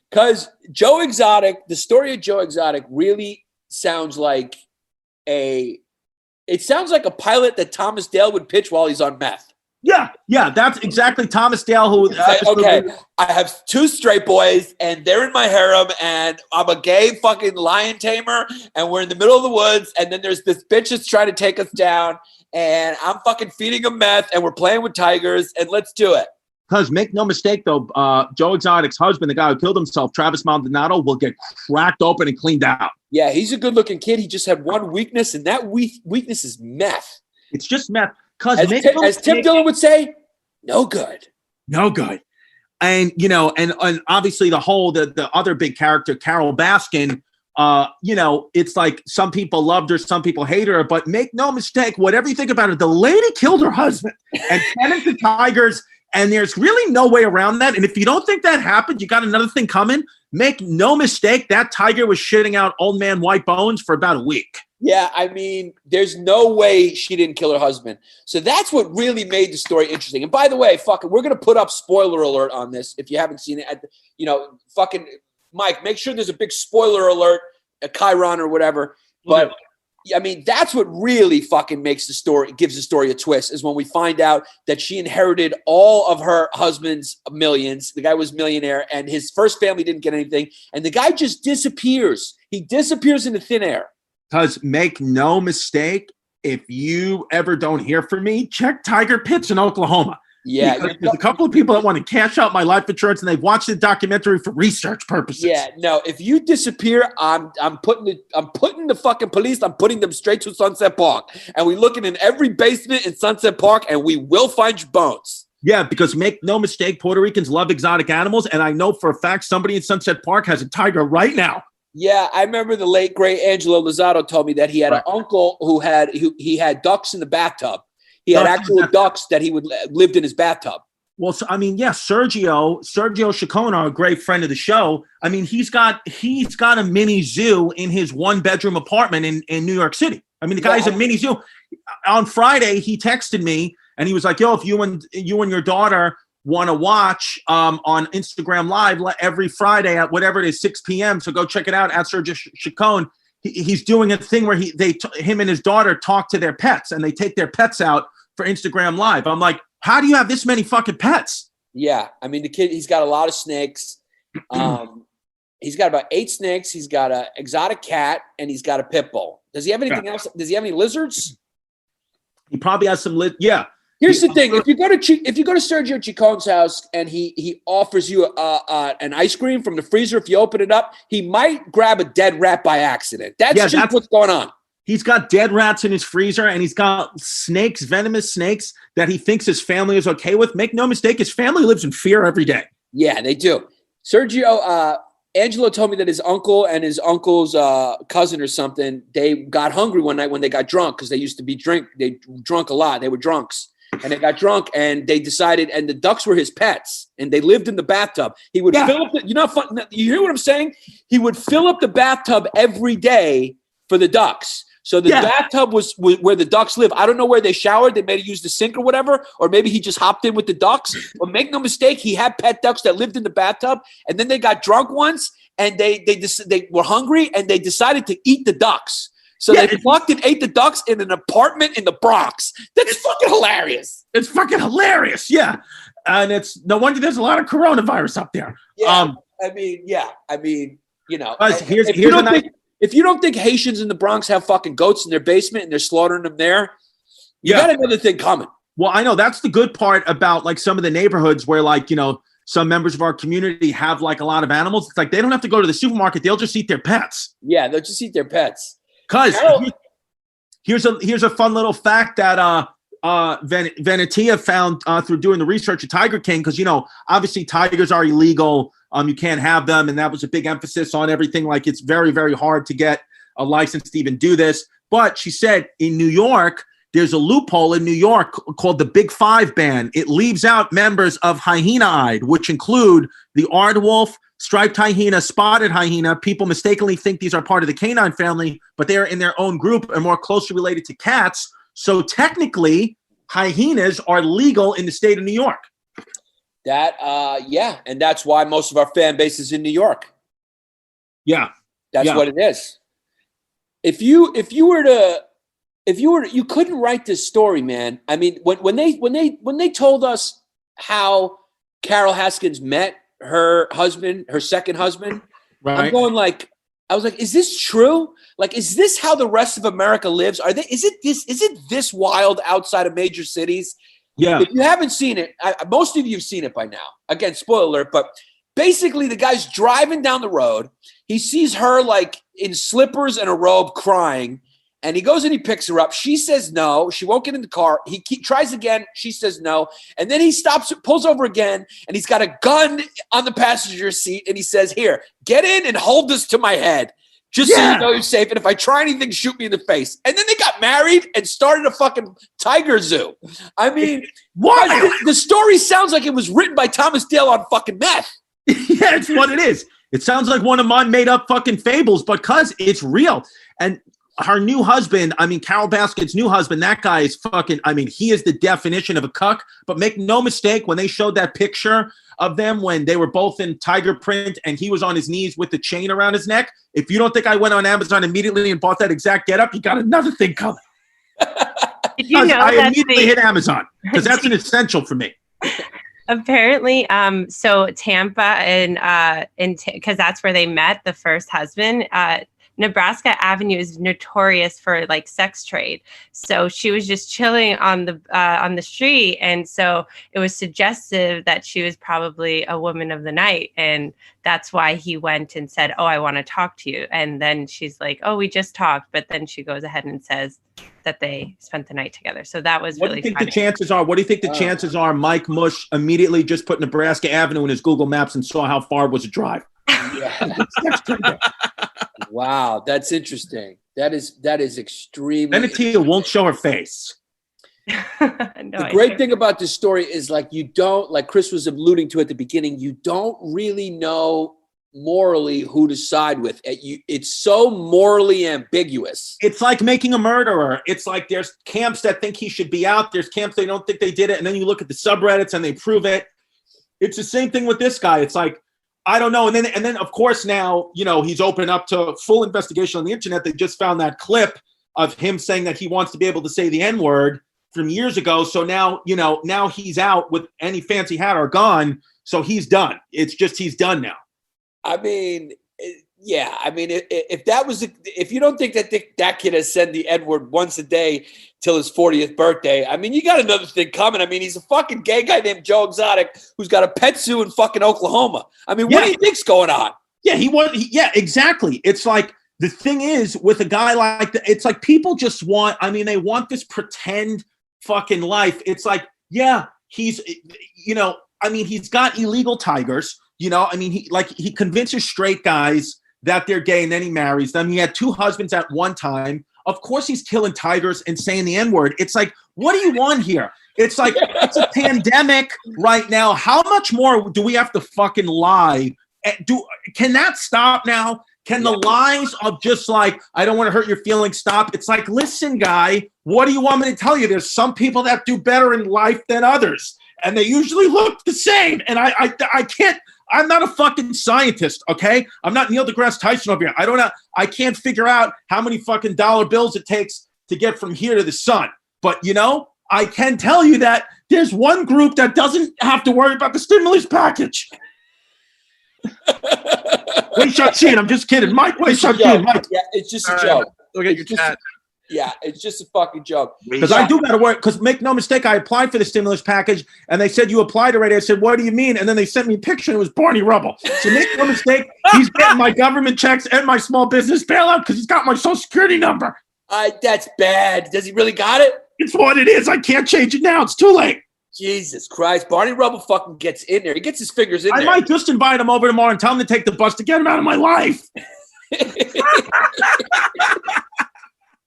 Because Joe Exotic, the story of Joe Exotic really sounds like a pilot that Thomas Dale would pitch while he's on meth. Yeah, that's exactly Thomas Dale. Who? Okay, I have 2 straight boys, and they're in my harem, and I'm a gay fucking lion tamer, and we're in the middle of the woods, and then there's this bitch that's trying to take us down, and I'm fucking feeding them meth, and we're playing with tigers, and let's do it. Because make no mistake, though, Joe Exotic's husband, the guy who killed himself, Travis Maldonado, will get cracked open and cleaned out. Yeah, he's a good-looking kid. He just had one weakness, and that weakness is meth. It's just meth. As Tim Dillon would say, no good. No good. And, and obviously the other big character, Carol Baskin, it's like some people loved her, some people hate her, but make no mistake, whatever you think about it, the lady killed her husband and tended the tigers, and there's really no way around that. And if you don't think that happened, you got another thing coming. Make no mistake, that tiger was shitting out old man white bones for about a week. Yeah, I mean, there's no way she didn't kill her husband. So that's what really made the story interesting. And by the way, we're going to put up spoiler alert on this if you haven't seen it. Fucking Mike, make sure there's a big spoiler alert, a Chiron or whatever. But I mean, that's what really fucking gives the story a twist, is when we find out that she inherited all of her husband's millions. The guy was a millionaire, and his first family didn't get anything. And the guy just disappears. He disappears into thin air. Because make no mistake, if you ever don't hear from me, check Tiger Pits in Oklahoma. Yeah. There's a couple of people that want to cash out my life insurance, and they've watched the documentary for research purposes. Yeah, no, if you disappear, I'm putting the fucking police, I'm putting them straight to Sunset Park. And we're looking in every basement in Sunset Park, and we will find your bones. Yeah, because make no mistake, Puerto Ricans love exotic animals, and I know for a fact somebody in Sunset Park has a tiger right now. Yeah, I remember the late great Angelo Lozado told me that he had an uncle who had ducks in the bathtub. He had actual ducks that he lived in his bathtub. Well, so, I mean, yeah, Sergio Chacon, a great friend of the show. I mean, he's got a mini zoo in his 1-bedroom apartment in New York City. I mean, the guy's a mini zoo. On Friday, he texted me and he was like, "Yo, if you and your daughter want to watch on Instagram Live every Friday at whatever it is, 6 p.m. So go check it out at Sergio Chacon. He's doing a thing where him and his daughter talk to their pets and they take their pets out for Instagram Live." I'm like, how do you have this many fucking pets? Yeah, I mean, the kid, he's got a lot of snakes. He's got about 8 snakes. He's got an exotic cat, and he's got a pit bull. Does he have anything else? Does he have any lizards? He probably has some yeah. Here's the thing: if you go to Sergio Chicon's house and he offers you an ice cream from the freezer, if you open it up, he might grab a dead rat by accident. That's what's going on. He's got dead rats in his freezer, and he's got snakes, venomous snakes, that he thinks his family is okay with. Make no mistake, his family lives in fear every day. Yeah, they do. Sergio, Angelo told me that his uncle and his uncle's cousin or something, they got hungry one night when they got drunk because they used to they drunk a lot. They were drunks. And they got drunk, and they decided, and the ducks were his pets, and they lived in the bathtub. He would fill up you hear what I'm saying? He would fill up the bathtub every day for the ducks. So the bathtub was where the ducks live. I don't know where they showered. They may have used the sink or whatever, or maybe he just hopped in with the ducks. But make no mistake, he had pet ducks that lived in the bathtub, and then they got drunk once, and they were hungry, and they decided to eat the ducks. So they fucked and ate the ducks in an apartment in the Bronx. That's fucking hilarious. It's fucking hilarious, yeah. And it's no wonder there's a lot of coronavirus up there. Yeah, I mean, you know. If you don't think Haitians in the Bronx have fucking goats in their basement and they're slaughtering them there, you got another thing coming. Well, I know that's the good part about like some of the neighborhoods where like, you know, some members of our community have like a lot of animals. It's like they don't have to go to the supermarket. They'll just eat their pets. Yeah, they'll just eat their pets. Because here's a fun little fact that Venetia found through doing the research of Tiger King, because, you know, obviously tigers are illegal. You can't have them. And that was a big emphasis on everything. Like, it's very, very hard to get a license to even do this. But she said in New York, there's a loophole in New York called the Big Five ban. It leaves out members of Hyenaide, which include the aardwolf, striped hyena, spotted hyena. People mistakenly think these are part of the canine family, but they are in their own group and more closely related to cats. So technically, hyenas are legal in the state of New York. And that's why most of our fan base is in New York. Yeah, that's what it is. If you couldn't write this story, man. I mean, when they told us how Carol Haskins met her husband, her second husband, right. I was like, is this true? Like, is this how the rest of America lives? Is it this wild outside of major cities? Yeah. If you haven't seen it, most of you have seen it by now. Again, spoiler alert, but basically the guy's driving down the road. He sees her like in slippers and a robe crying. And he goes and he picks her up. She says no. She won't get in the car. He tries again. She says no. And then he stops, pulls over again, and he's got a gun on the passenger seat. And he says, "Here, get in and hold this to my head, just so you know you're safe. And if I try anything, shoot me in the face." And then they got married and started a fucking tiger zoo. I mean, what? The story sounds like it was written by Thomas Dale on fucking meth. Yeah, it's what it is. It sounds like one of my made up fucking fables because it's real. And her new husband, I mean, Carol Baskin's new husband, that guy is fucking, I mean, he is the definition of a cuck. But make no mistake, when they showed that picture of them when they were both in tiger print and he was on his knees with the chain around his neck, if you don't think I went on Amazon immediately and bought that exact getup, you got another thing coming. Did you know I immediately hit Amazon because that's an essential for me. Apparently, so Tampa and because that's where they met, the first husband. Nebraska Avenue is notorious for like sex trade. So she was just chilling on the street, and so it was suggestive that she was probably a woman of the night, and that's why he went and said, "Oh, I want to talk to you." And then she's like, "Oh, we just talked," but then she goes ahead and says that they spent the night together. So that was really funny. What do you think the chances are Mike Mush immediately just put Nebraska Avenue in his Google Maps and saw how far it was a drive? Yeah. Wow, that's interesting. That is extremely. Venetia won't show her face. The great thing about this story is like Chris was alluding to at the beginning, you don't really know morally who to side with. It's so morally ambiguous. It's like making a murderer. It's like there's camps that think he should be out. There's camps they don't think they did it. And then you look at the subreddits and they prove it. It's the same thing with this guy. It's like, I don't know. And then of course now, he's open up to full investigation on the internet. They just found that clip of him saying that he wants to be able to say the N-word from years ago. So now, now he's out with any fans he had are gone. So he's done. It's just, he's done now. I mean, yeah. I mean, if you don't think that kid has said the N-word once a day till his 40th birthday, I mean, you got another thing coming. I mean, he's a fucking gay guy named Joe Exotic who's got a pet zoo in fucking Oklahoma. I mean, what do you think's going on? Yeah, yeah, exactly. It's like, the thing is with a guy like that, it's like people just want, they want this pretend fucking life. It's like, yeah, he's, he's got illegal tigers. He convinces straight guys that they're gay and then he marries them. He had 2 husbands at one time. Of course he's killing tigers and saying the N-word. It's like, what do you want here? It's like, it's a pandemic right now. How much more do we have to fucking lie? Can that stop now? Can the lies of just like, I don't want to hurt your feelings stop? It's like, listen, guy, what do you want me to tell you? There's some people that do better in life than others. And they usually look the same. And I can't, I'm not a fucking scientist, okay? I'm not Neil deGrasse Tyson over here. I can't figure out how many fucking dollar bills it takes to get from here to the sun. But, I can tell you that there's one group that doesn't have to worry about the stimulus package. Wait, Shaq, I'm just kidding. Mike, wait, Shaq, Mike. Yeah, it's just a joke. Look at your chat. Yeah, it's just a fucking joke. Because I do got to work. Because make no mistake, I applied for the stimulus package, and they said you applied already. I said, what do you mean? And then they sent me a picture, and it was Barney Rubble. So make no mistake, he's getting my government checks and my small business bailout because he's got my social security number. That's bad. Does he really got it? It's what it is. I can't change it now. It's too late. Jesus Christ. Barney Rubble fucking gets in there. He gets his fingers in there. I might just invite him over tomorrow and tell him to take the bus to get him out of my life.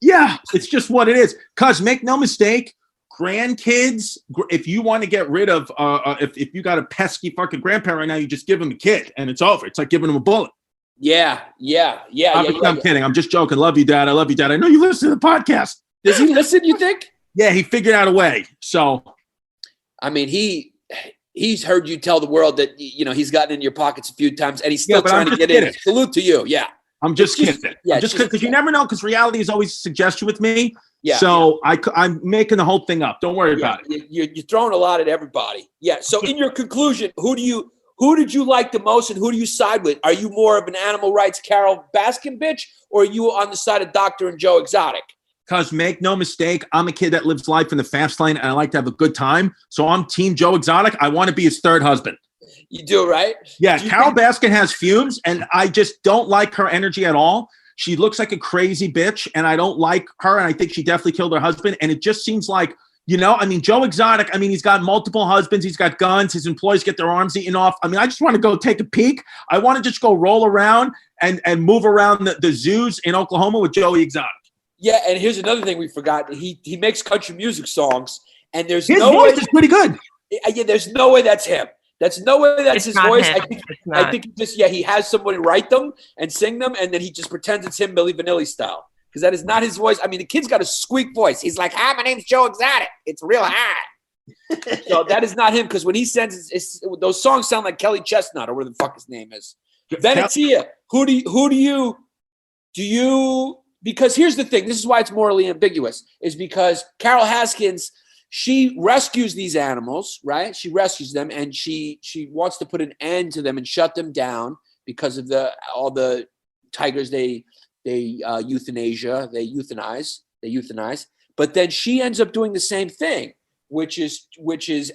Yeah, it's just what it is. Cuz make no mistake, grandkids, if you want to get rid of, if you got a pesky fucking grandparent right now, you just give him a kid and it's over. It's like giving him a bullet. Yeah. I'm kidding. I'm just joking. Love you, Dad. I love you, Dad. I know you listen to the podcast. Does he listen, you think? Yeah, he figured out a way. So, I mean, he's heard you tell the world that, he's gotten in your pockets a few times and he's still trying to get in. Salute to you. Yeah. I'm just kidding. Yeah, just because you never know, because reality is always a suggestion with me. Yeah. So I'm making the whole thing up. Don't worry about it. You're throwing a lot at everybody. Yeah. So in your conclusion, who did you like the most and who do you side with? Are you more of an animal rights Carol Baskin bitch or are you on the side of Dr. and Joe Exotic? Because make no mistake, I'm a kid that lives life in the fast lane and I like to have a good time. So I'm Team Joe Exotic. I want to be his third husband. You do, right? Yeah, Carol Baskin has fumes, and I just don't like her energy at all. She looks like a crazy bitch, and I don't like her, and I think she definitely killed her husband. And it just seems like, Joe Exotic, he's got multiple husbands. He's got guns. His employees get their arms eaten off. I just want to go take a peek. I want to just go roll around and move around the zoos in Oklahoma with Joey Exotic. Yeah, and here's another thing we forgot. He makes country music songs, and there's his no voice way is pretty good. Yeah, there's no way that's him. That's no way that's his voice. Him. I think he has somebody write them and sing them, and then he just pretends it's him, Milli Vanilli style. Because that is not his voice. The kid's got a squeak voice. He's like, "Hi, my name's Joe Exotic. It's real high." So that is not him. Because when he sends, those songs sound like Kelly Chestnut or whatever the fuck his name is. Venetia, who do you? Because here's the thing. This is why it's morally ambiguous. Is because Carol Haskins. She rescues these animals, right? She rescues them, and she wants to put an end to them and shut them down because of all the tigers they euthanize. But then she ends up doing the same thing, which is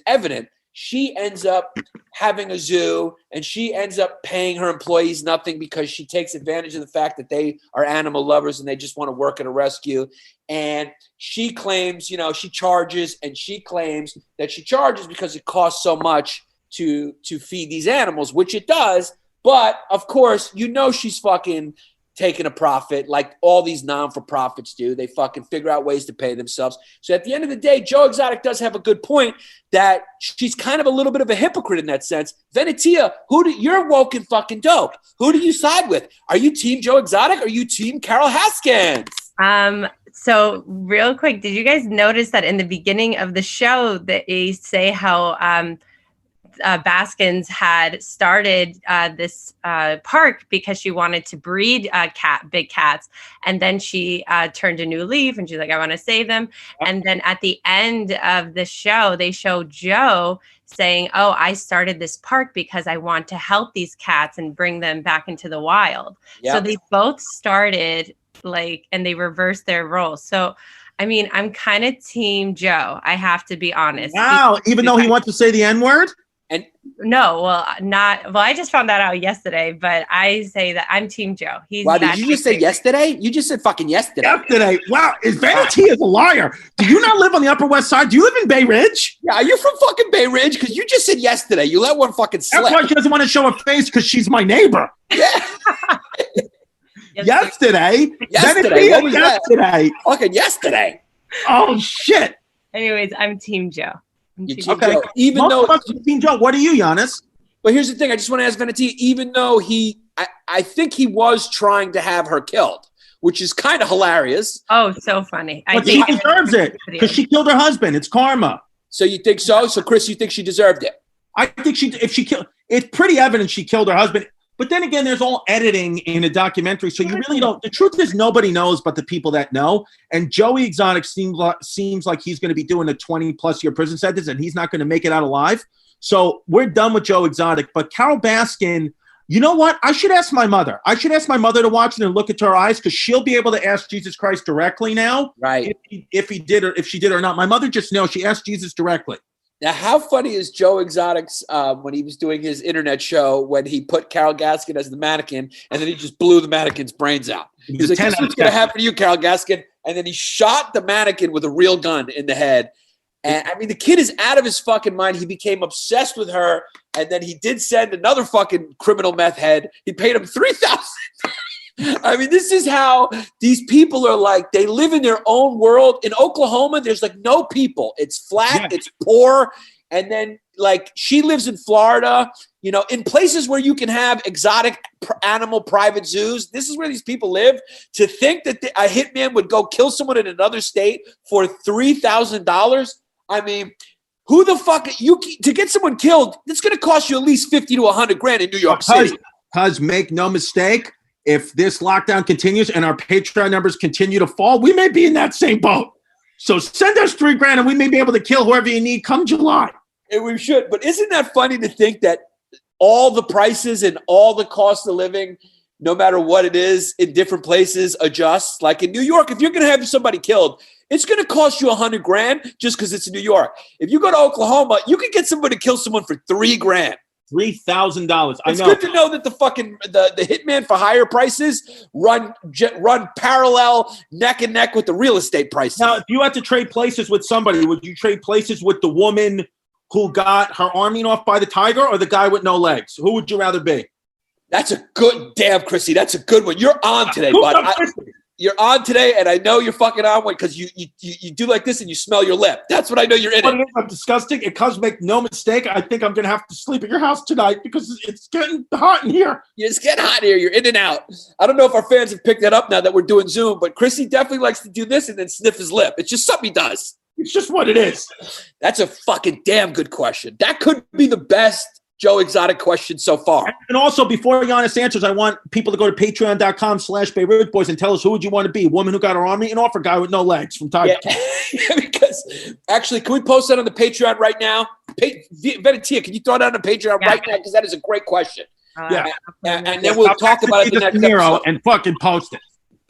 evident. She ends up having a zoo, and she ends up paying her employees nothing because she takes advantage of the fact that they are animal lovers and they just want to work at a rescue. And she claims, she charges because it costs so much to feed these animals, which it does. But of course, she's fucking taking a profit like all these non-for-profits do. They fucking figure out ways to pay themselves. So at the end of the day, Joe Exotic does have a good point that she's kind of a little bit of a hypocrite in that sense. Venetia, you're woke and fucking dope. Who do you side with? Are you team Joe Exotic or are you team Carol Haskins? So real quick, did you guys notice that in the beginning of the show that they say how Baskins had started this park because she wanted to breed big cats, and then she turned a new leaf and she's like, I want to save them. And then at the end of the show, they show Joe saying, oh, I started this park because I want to help these cats and bring them back into the wild. Yep. So they both started and they reversed their roles. So I mean, I'm kind of team Joe. I have to be honest. Wow, even though he wants to say the N-word? And I just found that out yesterday, but I say that I'm team Joe. Wow, did you just say yesterday? You just said fucking yesterday. Yesterday. Wow, Vanity is a liar. Do you not live on the Upper West Side? Do you live in Bay Ridge? Yeah, are you from fucking Bay Ridge? Because you just said yesterday. You let one fucking slip. That's why she doesn't want to show her face because she's my neighbor. Yeah. Yesterday. What was yesterday? That? Fucking yesterday. Oh shit. Anyways, I'm team Joe. Okay. Joe. Even though team Joe, what are you, Giannis? But here's the thing. I just want to ask Venetia, even though I think he was trying to have her killed, which is kind of hilarious. Oh, so funny. But she deserves it because she killed her husband. It's karma. So you think so? So Chris, you think she deserved it? I think it's pretty evident she killed her husband. But then again, there's all editing in a documentary, so you really don't. The truth is, nobody knows but the people that know. And Joey Exotic seems like he's going to be doing a 20+ year prison sentence, and he's not going to make it out alive. So we're done with Joe Exotic. But Carol Baskin, you know what? I should ask my mother. I should ask my mother to watch it and look into her eyes because she'll be able to ask Jesus Christ directly now, right? If he did or if she did or not. My mother just knows she asked Jesus directly. Now, how funny is Joe Exotic's when he was doing his internet show when he put Carol Gaskin as the mannequin and then he just blew the mannequin's brains out? He's like, this is what's going to happen to you, Carol Gaskin. And then he shot the mannequin with a real gun in the head. And I mean, the kid is out of his fucking mind. He became obsessed with her. And then he did send another fucking criminal meth head. He paid him $3,000. I mean, this is how these people are like, they live in their own world. In Oklahoma, there's like no people. It's flat, It's poor. And then like she lives in Florida, in places where you can have exotic animal private zoos. This is where these people live. To think that a hitman would go kill someone in another state for $3,000. I mean, who the fuck to get someone killed? It's going to cost you at least $50 to $100,000 in New York City. Because make no mistake, if this lockdown continues and our Patreon numbers continue to fall, we may be in that same boat. So send us $3,000 and we may be able to kill whoever you need come July. And we should. But isn't that funny to think that all the prices and all the cost of living, no matter what it is, in different places adjust? Like in New York, if you're going to have somebody killed, it's going to cost you $100,000 just because it's in New York. If you go to Oklahoma, you can get somebody to kill someone for $3,000. $3,000. It's good to know that the fucking the hitman for higher prices run parallel neck and neck with the real estate prices. Now, if you had to trade places with somebody, would you trade places with the woman who got her arm eaten off by the tiger or the guy with no legs? Who would you rather be? That's a good damn, Chrissy. That's a good one. You're on today, bud. You're on today, and I know you're fucking on one because you do like this and you smell your lip. That's what I know you're in it. I'm disgusting. It comes, make no mistake. I think I'm going to have to sleep at your house tonight because it's getting hot in here. It's getting hot here. You're in and out. I don't know if our fans have picked that up now that we're doing Zoom, but Chrissy definitely likes to do this and then sniff his lip. It's just something he does. It's just what it is. That's a fucking damn good question. That could be the best Joe Exotic question so far. And also, before Giannis answers, I want people to go to patreon.com/Beirut Boys and tell us who would you want to be? Woman who got her arm eaten off or guy with no legs from Tiger? Yeah. Because actually, can we post that on the Patreon right now? Venetia, can you throw that on the Patreon right now? Because that is a great question. And then we'll talk about it the next episode. And fucking post it.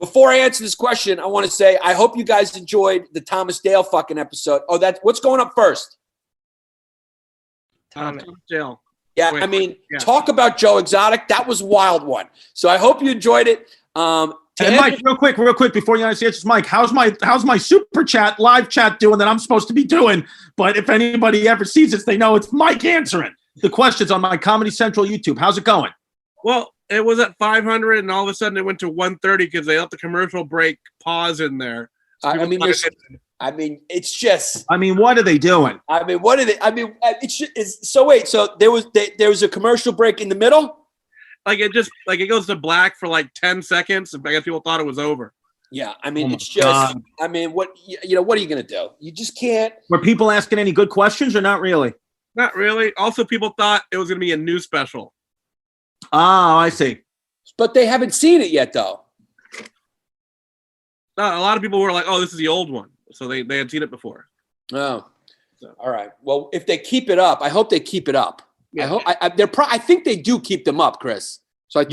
Before I answer this question, I want to say I hope you guys enjoyed the Thomas Dale fucking episode. Oh, what's going up first? Thomas Dale. Yeah, I mean, talk about Joe Exotic. That was a wild one. So I hope you enjoyed it. And Mike, real quick, before you answer, Mike, how's my super chat, live chat doing that I'm supposed to be doing? But if anybody ever sees this, they know it's Mike answering the questions on my Comedy Central YouTube. How's it going? Well, It was at 500, and all of a sudden it went to 130 because they let the commercial break pause in there. So I mean, it's just. I mean, what are they doing? I mean, what are they? I mean, so wait. So there was a commercial break in the middle. Like it goes to black for like 10 seconds, and I guess people thought it was over. Yeah, I mean, it's just. God. I mean, what what are you gonna do? You just can't. Were people asking any good questions or not really? Not really. Also, people thought it was going to be a new special. Oh, I see. But they haven't seen it yet, though. No, a lot of people were like, "Oh, this is the old one," so they had seen it before. Oh, all right. Well, if they keep it up, I hope they keep it up. Yeah. I think they do keep them up, Chris. So I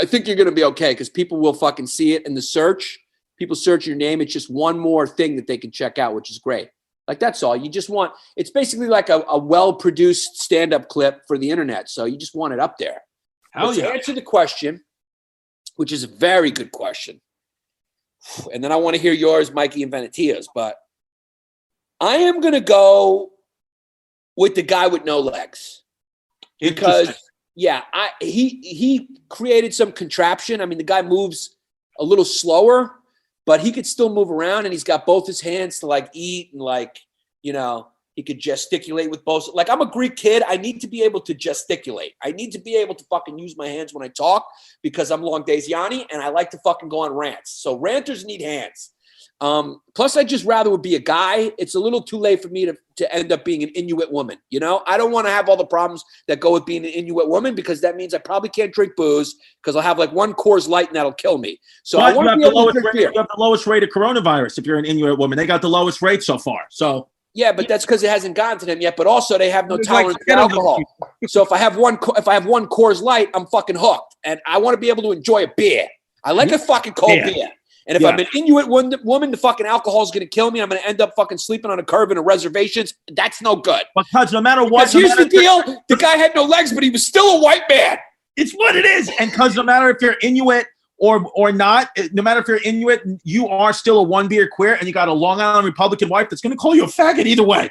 think you're going to be okay because people will fucking see it in the search. People search your name. It's just one more thing that they can check out, which is great. Like, that's all. You just want – it's basically like a well-produced stand-up clip for the internet. So you just want it up there. Hell yeah. To answer the question, which is a very good question, and then I want to hear yours, Mikey and Venetia's, but I am going to go with the guy with no legs. Because, yeah, he created some contraption. I mean, the guy moves a little slower, but he could still move around, and he's got both his hands to, like, eat and, like, he could gesticulate with both. Like, I'm a Greek kid. I need to be able to gesticulate. I need to be able to fucking use my hands when I talk because I'm Long Days Yanni, and I like to fucking go on rants. So ranters need hands. Plus, I'd just rather would be a guy. It's a little too late for me to end up being an Inuit woman. I don't want to have all the problems that go with being an Inuit woman because that means I probably can't drink booze because I'll have like one Coors Light and that'll kill me. So I want to be able to drink beer. You have the lowest rate of coronavirus if you're an Inuit woman. They got the lowest rate so far. So yeah, but that's because it hasn't gotten to them yet. But also they have no tolerance to alcohol. So if I have one Coors Light, I'm fucking hooked, and I want to be able to enjoy a beer. I like a fucking cold beer. And if I'm an Inuit woman, the fucking alcohol is going to kill me. I'm going to end up fucking sleeping on a curb in a reservations. That's no good. Because no matter what. Here's the deal. The guy had no legs, but he was still a white man. It's what it is. And because no matter if you're Inuit or not, no matter if you're Inuit, you are still a one-beer queer, and you got a Long Island Republican wife that's going to call you a faggot either way.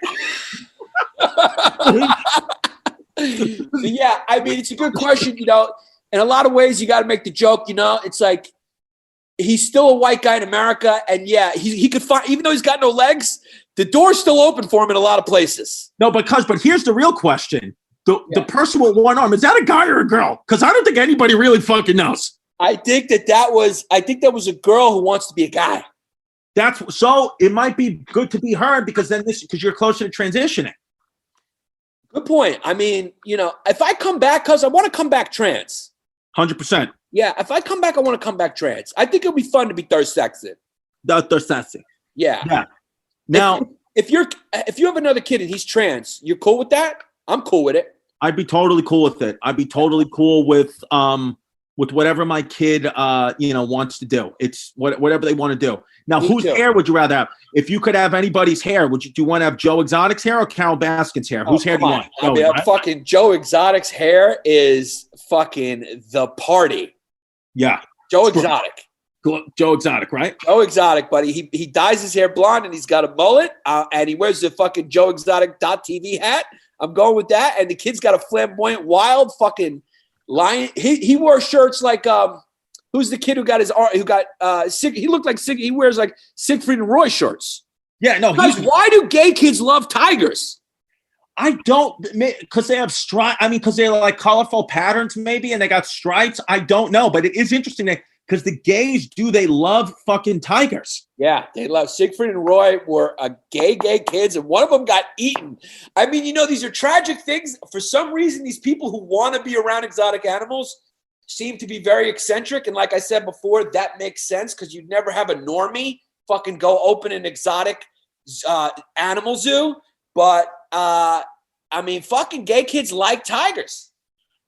Yeah, I mean, it's a good question, In a lot of ways, you got to make the joke, It's like, he's still a white guy in America, and yeah, he could find, even though he's got no legs, the door's still open for him in a lot of places. No, but here's the real question: the person with one arm, is that a guy or a girl? Because I don't think anybody really fucking knows. I think that was a girl who wants to be a guy. So it might be good to be her because you're closer to transitioning. Good point. I mean, if I come back, because I want to come back trans. 100%. Yeah, if I come back, I want to come back trans. I think it'll be fun to be third-sexed. Third-sexed. Yeah. Now, if you have another kid and he's trans, you're cool with that? I'm cool with it. I'd be totally cool with it. I'd be totally cool with whatever my kid wants to do. It's whatever they want to do. Now, whose hair would you rather have? If you could have anybody's hair, do you want to have Joe Exotic's hair or Carol Baskin's hair? Whose hair do you want? I mean, fucking Joe Exotic's hair is fucking the party. Yeah. Joe Exotic. Joe Exotic, right? Joe Exotic, buddy. He dyes his hair blonde and he's got a mullet and he wears the fucking Joe Exotic.tv hat. I'm going with that. And the kid's got a flamboyant, wild fucking lion. He wore shirts like who's the kid who got he looked like he wears like Siegfried and Roy shirts. Yeah, no. Why do gay kids love tigers? I don't, because they have stripes. I mean, because they're like colorful patterns, maybe, and they got stripes. I don't know, but it is interesting because the gays they love fucking tigers. Yeah, they love Siegfried and Roy were gay kids, and one of them got eaten. I mean, these are tragic things. For some reason, these people who want to be around exotic animals seem to be very eccentric. And like I said before, that makes sense because you'd never have a normie fucking go open an exotic animal zoo. But I mean, fucking gay kids like tigers.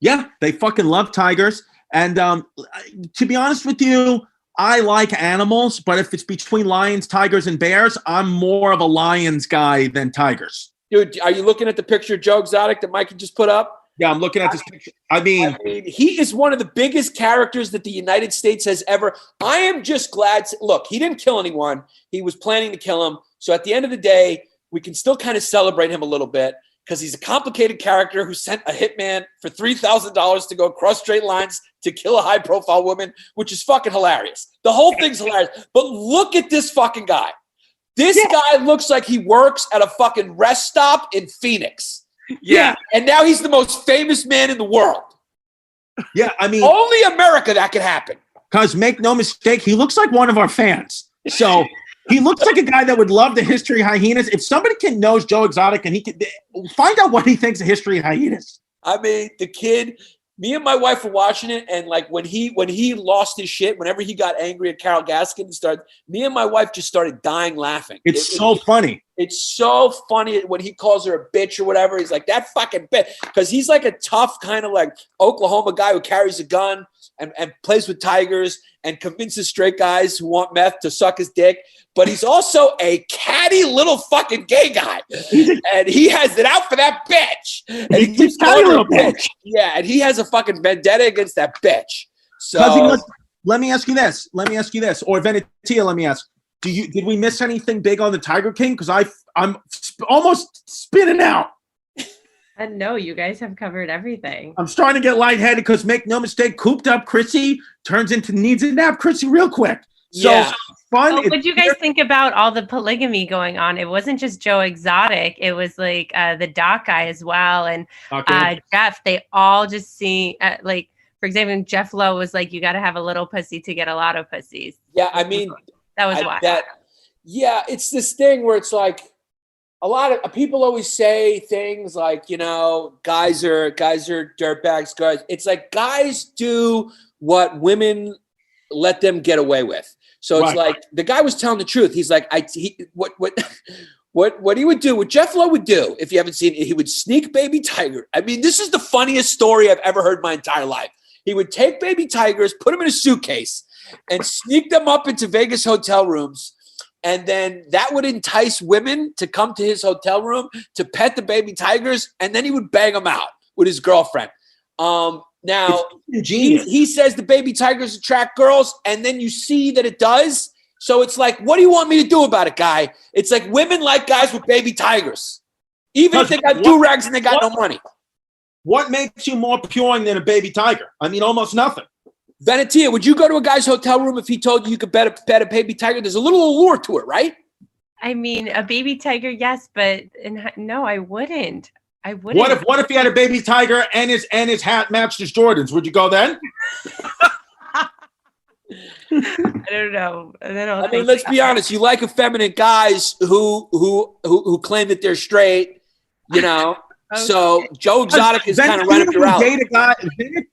Yeah, they fucking love tigers. And to be honest with you, I like animals, but if it's between lions, tigers, and bears, I'm more of a lions guy than tigers. Dude, are you looking at the picture of Joe Exotic that Mikey just put up? Yeah, I'm looking at this picture. I mean, he is one of the biggest characters that the United States has ever. I am just glad. Look, he didn't kill anyone. He was planning to kill him. So at the end of the day, we can still kind of celebrate him a little bit because he's a complicated character who sent a hitman for $3,000 to go across straight lines to kill a high-profile woman, which is fucking hilarious. The whole thing's hilarious. But look at this fucking guy. This guy looks like he works at a fucking rest stop in Phoenix. Yeah. And now he's the most famous man in the world. Yeah, I mean, only America that could happen. Because make no mistake, he looks like one of our fans. So he looks like a guy that would love the history of Hyenas. If somebody knows Joe Exotic and he can find out what he thinks of history of Hyenas. I mean, the kid, me and my wife were watching it, and like when he lost his shit, whenever he got angry at Carol Gaskin, me and my wife just started dying laughing. It's so funny. It's so funny when he calls her a bitch or whatever. He's like, that fucking bitch. Because he's like a tough kind of like Oklahoma guy who carries a gun and plays with tigers and convinces straight guys who want meth to suck his dick. But he's also a catty little fucking gay guy. And he has it out for that bitch. And he keeps calling her a bitch. Yeah, and he has a fucking vendetta against that bitch. So let me ask you this. Or Venetia, let me ask. Did we miss anything big on the Tiger King? Because I'm almost spinning out. No, you guys have covered everything. I'm starting to get lightheaded because make no mistake, cooped up Chrissy needs a nap Chrissy real quick. So yeah. Fun. What did you guys think about all the polygamy going on? It wasn't just Joe Exotic. It was like the Doc guy as well. And Jeff, they all just see like, for example, Jeff Lowe was like, you got to have a little pussy to get a lot of pussies. Yeah. I mean, that was wild. It's this thing where it's like a lot of people always say things like, you know, guys are dirtbags. Guys, it's like guys do what women let them get away with. So it's like the guy was telling the truth. He's like, what he would do, what Jeff Lowe would do, if you haven't seen it, he would sneak baby tiger. I mean, this is the funniest story I've ever heard in my entire life. He would take baby tigers, put them in a suitcase, and sneak them up into Vegas hotel rooms. And then that would entice women to come to his hotel room to pet the baby tigers, and then he would bang them out with his girlfriend. Now, he says the baby tigers attract girls, and then you see that it does. So it's like, what do you want me to do about it, guy? It's like women like guys with baby tigers. Even if they got do-rags and they got no money. What makes you more pure than a baby tiger? I mean, almost nothing. Venetia, would you go to a guy's hotel room if he told you could pet a baby tiger? There's a little allure to it, right? I mean, a baby tiger, yes, but no, I wouldn't. I wouldn't. What if he had a baby tiger and his hat matched his Jordans? Would you go then? I don't know. I mean, let's be honest. You like effeminate guys who claim that they're straight, you know. Okay. So Joe Exotic is kind of right up your alley.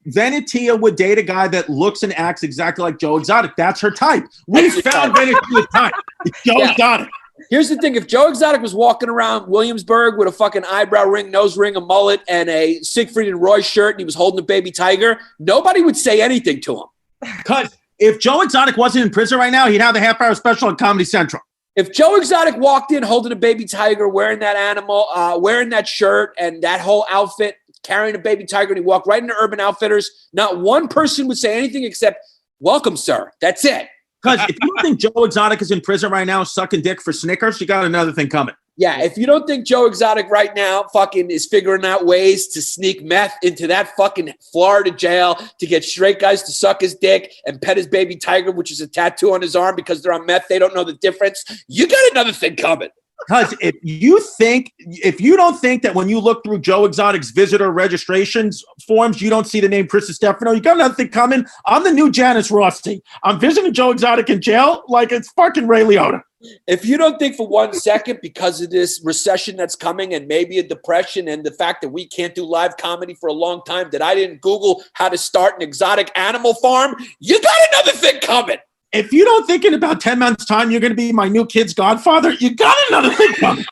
Venetia would date a guy that looks and acts exactly like Joe Exotic. That's her type. We found Venetia's type. It's Joe Exotic. Here's the thing. If Joe Exotic was walking around Williamsburg with a fucking eyebrow ring, nose ring, a mullet, and a Siegfried and Roy shirt, and he was holding a baby tiger, nobody would say anything to him. Because if Joe Exotic wasn't in prison right now, he'd have the half-hour special on Comedy Central. If Joe Exotic walked in holding a baby tiger, wearing that animal, wearing that shirt and that whole outfit, carrying a baby tiger, and he walked right into Urban Outfitters, not one person would say anything except, welcome, sir. That's it. Because if you don't think Joe Exotic is in prison right now sucking dick for Snickers, you got another thing coming. Yeah, if you don't think Joe Exotic right now fucking is figuring out ways to sneak meth into that fucking Florida jail to get straight guys to suck his dick and pet his baby tiger, which is a tattoo on his arm because they're on meth, they don't know the difference, you got another thing coming. Because if you don't think that when you look through Joe Exotic's visitor registrations forms, you don't see the name Chris Stefano, you got another thing coming. I'm the new Janice Rossi. I'm visiting Joe Exotic in jail like it's fucking Ray Liotta. If you don't think for 1 second, because of this recession that's coming and maybe a depression and the fact that we can't do live comedy for a long time, that I didn't Google how to start an exotic animal farm, you got another thing coming. If you don't think in about 10 months' time you're going to be my new kid's godfather, you got another thing coming.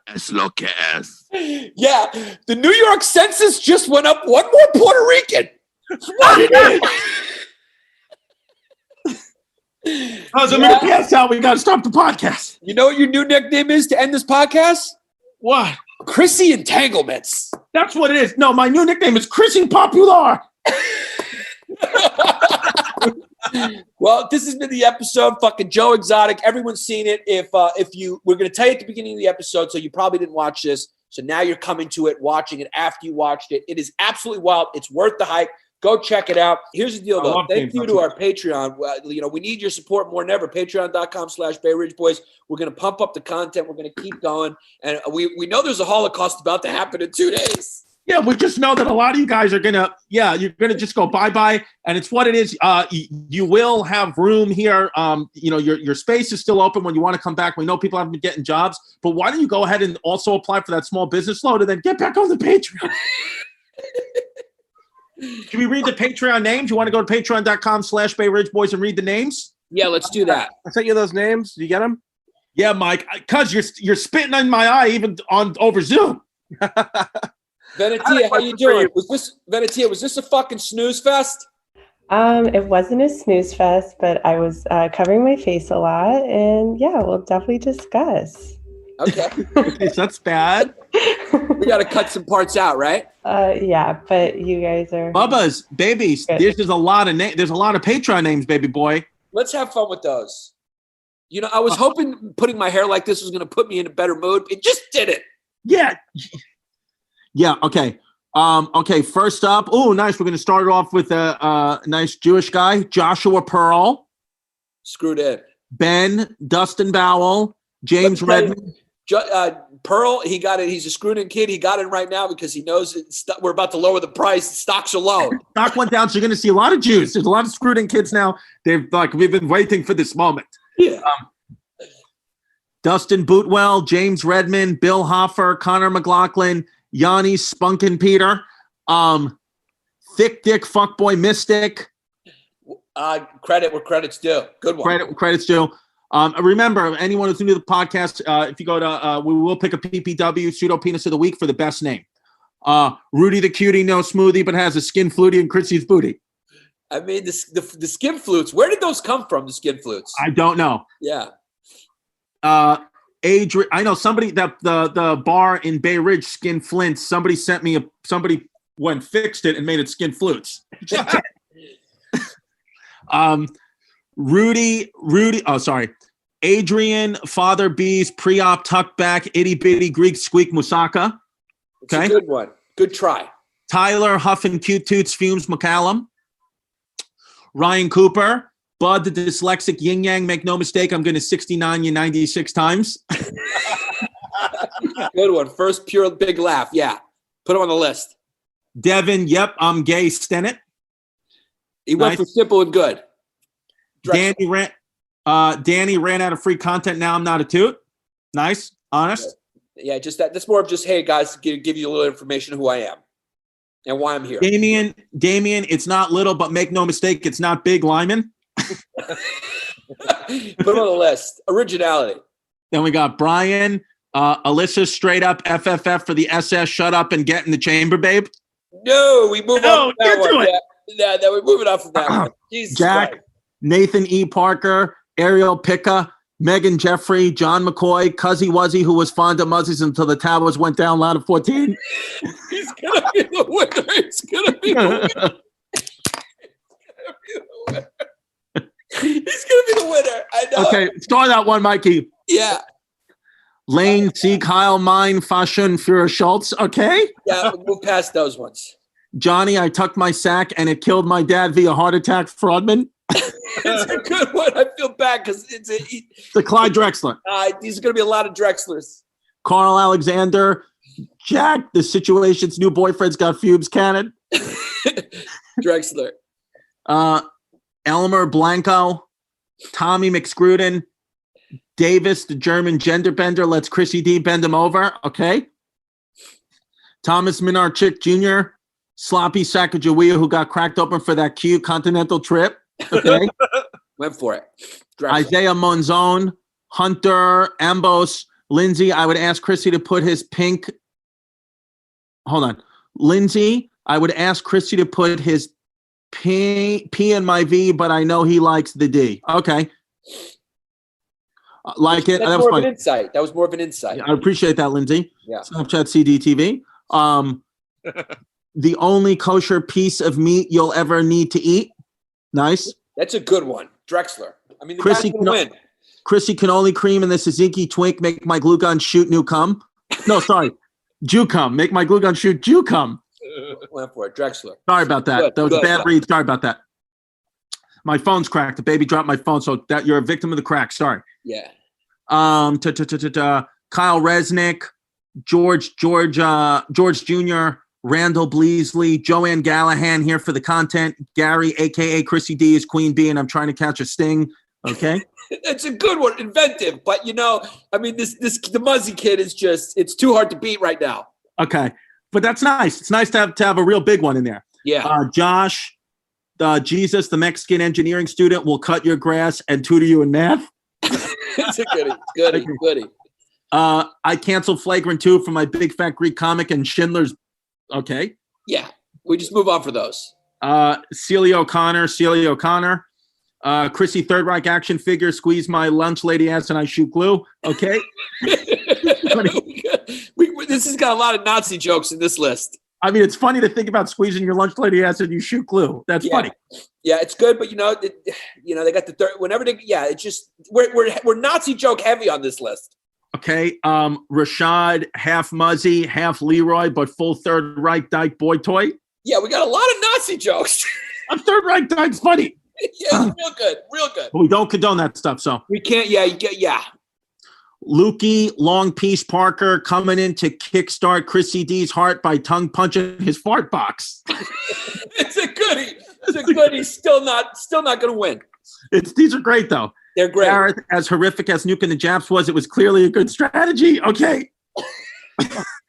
As look as. Yeah, the New York census just went up one more Puerto Rican. That's what it is. I'm going to pass out. We got to stop the podcast. You know what your new nickname is to end this podcast? What? Chrissy Entanglements. That's what it is. No, my new nickname is Chrissy Popular. Well, this has been the episode. Fucking Joe Exotic. Everyone's seen it. We're going to tell you at the beginning of the episode, so you probably didn't watch this. So now you're coming to it, watching it after you watched it. It is absolutely wild. It's worth the hype. Go check it out. Here's the deal, though. Thank you to our Patreon. We need your support more than ever. Patreon.com/Bay Ridge Boys. We're going to pump up the content. We're going to keep going. And we know there's a Holocaust about to happen in 2 days. Yeah, we just know that a lot of you guys are you're gonna just go bye-bye, and it's what it is. You will have room here. Your space is still open when you want to come back. We know people haven't been getting jobs, but why don't you go ahead and also apply for that small business loan and then get back on the Patreon? Can we read the Patreon names? You want to go to patreon.com/Bay Ridge Boys and read the names? Yeah, let's do that. I sent you those names. Do you get them? Yeah, Mike, because you're spitting in my eye even over Zoom. Venetia, how you doing? Was this a fucking snooze fest? It wasn't a snooze fest, but I was covering my face a lot, and yeah, we'll definitely discuss. Okay. Okay, so that's bad. We got to cut some parts out, right? Yeah, but you guys are Bubba's babies. There's a lot of there's a lot of Patreon names, baby boy. Let's have fun with those. I was hoping putting my hair like this was going to put me in a better mood. It just didn't. Yeah. Yeah. Okay. Okay. First up. Oh, nice. We're going to start off with a nice Jewish guy, Joshua Pearl. Screwed in. Ben, Dustin Bowell, James Redmond. Pearl, he got it. He's a screwed in kid. He got in right now because he knows we're about to lower the price. Stocks are low. Stock went down. So you're going to see a lot of Jews. There's a lot of screwed in kids now. We've been waiting for this moment. Yeah. Dustin Bootwell, James Redmond, Bill Hoffer, Connor McLaughlin, Yanni Spunkin Peter, Thick Dick Fuckboy Mystic. Credit where credit's due. Good one. Credit's due. Remember, anyone who's new to the podcast, if you go to, we will pick a PPW, pseudo penis of the week for the best name. Rudy the Cutie, no smoothie, but has a skin flutie and Cuzzies booty. I mean, the skin flutes. Where did those come from? The skin flutes. I don't know. Yeah. Adrian, I know somebody that the bar in Bay Ridge, Skin Flints. Somebody sent me somebody went fixed it and made it Skin Flutes. Adrian, Father Bees, pre-op tuck back, itty bitty Greek squeak Musaka. Okay, it's a good one. Good try. Tyler Huffin Cute Toots Fumes McCallum. Ryan Cooper. Bud, the dyslexic yin yang, make no mistake, I'm going to 69 you 96 times. Good one. First pure big laugh. Yeah. Put him on the list. Devin, yep, I'm gay, Stennett. He went for simple and good. Danny ran out of free content. Now I'm not a toot. Nice. Honest. Yeah, just that. That's more of just, hey, guys, give you a little information of who I am and why I'm here. Damien, it's not little, but make no mistake, it's not big Lyman. Put him on the list. Originality. Then we got Brian, Alyssa, straight up FFF for the SS. Shut up and get in the chamber, babe. No, we move on from that one. Yeah, we're moving off from that one. Jesus Jack, Christ. Nathan E. Parker, Ariel Picca, Megan Jeffrey, John McCoy, Cuzzy Wuzzy, who was fond of Muzzies until the towers went down loud of 14. He's gonna be the winner. He's gonna be the winner. He's gonna be the winner. I know. Okay, start that one, Mikey. Yeah. Lane, C. Kyle, Mine, Fashion, Führer, Schultz. Okay. Yeah, we'll move past those ones. Johnny, I tucked my sack and it killed my dad via heart attack. Fraudman. It's a good one. I feel bad because it's the Clyde Drexler. These are going to be a lot of Drexlers. Carl Alexander, Jack. The situation's new boyfriend's got Fubes Cannon. Drexler. Elmer Blanco, Tommy McScruden, Davis, the German gender bender. Let's Chrissy D bend him over. Okay. Thomas Minarchik Jr., Sloppy Sacagawea, who got cracked open for that cute continental trip. Okay. Went for it. Drexler. Isaiah Monzon, Hunter, Ambos, Lindsay. I would ask Chrissy to put his pink. Hold on. Lindsay, I would ask Chrissy to put his P in my V, but I know he likes the D. Okay. Like it. That's that was more fun. of an insight. That was more of an insight. I appreciate that, Lindsay. Yeah. Snapchat CDTV. The only kosher piece of meat you'll ever need to eat. Nice. That's a good one. Drexler. I mean, the Chrissy guy's going to win. Chrissy Cannoli Cream and the Suzuki Twink make my glue gun shoot new cum. No, sorry. Jew cum. Make my glue gun shoot Jew cum. Went for it. Drexler. Sorry about that. Good, That was a good. bad read. Sorry about that. My phone's cracked. The baby dropped my phone, so that you're a victim of the crack. Sorry. Yeah. Kyle Resnick, George Jr., Randall Bleasley, Joanne Gallahan here for the content. Gary, aka Chrissy D, is Queen Bee, and I'm trying to catch a sting. Okay. It's a good one, inventive. But I mean, the Muzzy kid is it's too hard to beat right now. Okay, but that's nice. It's nice to have a real big one in there. Yeah. Josh, Jesus, the Mexican engineering student, will cut your grass and tutor you in math. It's a goodie. I canceled Flagrant 2 for my big fat Greek comic and Schindler's. Okay. Yeah. We just move on for those. Celia O'Connor. Chrissy Third Reich action figure, squeeze my lunch lady ass and I shoot glue. Okay. This has got a lot of Nazi jokes in this list. I mean, it's funny to think about squeezing your lunch lady ass and you shoot glue. That's funny. Yeah, it's good, but they got the third. Whenever it's just we're Nazi joke heavy on this list. Okay. Rashad, half Muzzy, half Leroy, but full Third Reich Dyke boy toy. Yeah, we got a lot of Nazi jokes. I'm Third Reich Dyke's funny. Yeah, it's real good. But we don't condone that stuff, so we can't. Yeah. Lukey, Long Piece Parker coming in to kickstart Chrissy D's heart by tongue punching his fart box. It's a goodie. Still not going to win. These are great though. They're great. Gareth, as horrific as Nuke and the Japs was, it was clearly a good strategy. Okay.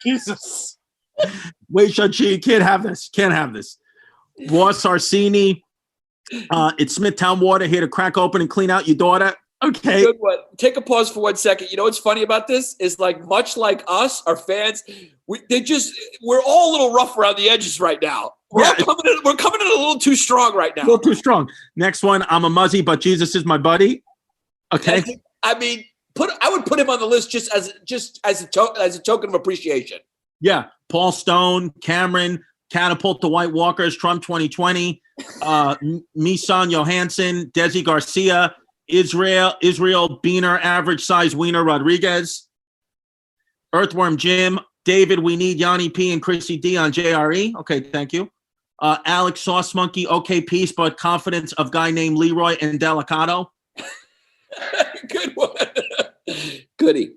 Jesus. Wei Shun-Chi, can't have this. Ross Arsini, it's Smithtown Water here to crack open and clean out your daughter. Okay. Good one. Take a pause for 1 second. You know what's funny about this is much like us, our fans, we're all a little rough around the edges right now. We're coming in a little too strong right now. A little too strong. Next one, I'm a Muzzy, but Jesus is my buddy. Okay. I mean, I would put him on the list just as a token of appreciation. Yeah. Paul Stone, Cameron, Catapult the White Walkers, Trump 2020, Misan Johansson, Desi Garcia, Israel Beaner, average size Wiener Rodriguez, Earthworm Jim, David, we need Yanni P and Chrissy D on JRE. Okay, thank you. Alex Sauce Monkey, okay, peace, but confidence of guy named Leroy and Delicato. Good one. Goodie.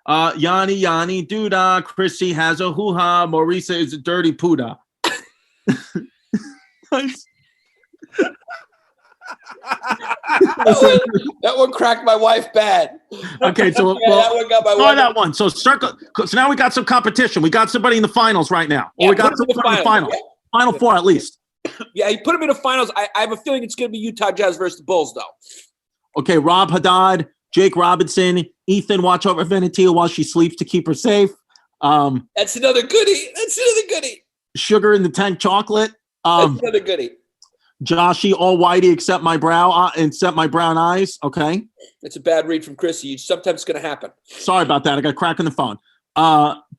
Yanni, Duda, Chrissy has a hoo-ha, Marisa is a dirty puda. Nice. That one cracked my wife bad. Okay, so that one got my wife. that one. So circle. So now we got some competition. We got somebody in the finals right now. Yeah, we got some in the final. Yeah. Final four at least. Yeah, he put him in the finals. I have a feeling it's going to be Utah Jazz versus the Bulls, though. Okay, Rob Haddad, Jake Robinson, Ethan, watch over Venetia while she sleeps to keep her safe. That's another goodie. Sugar in the tank chocolate. That's another goodie. Joshy, all whitey except my brow, except my brown eyes. Okay. It's a bad read from Chrissy. Sometimes it's going to happen. Sorry about that. I got a crack in the phone.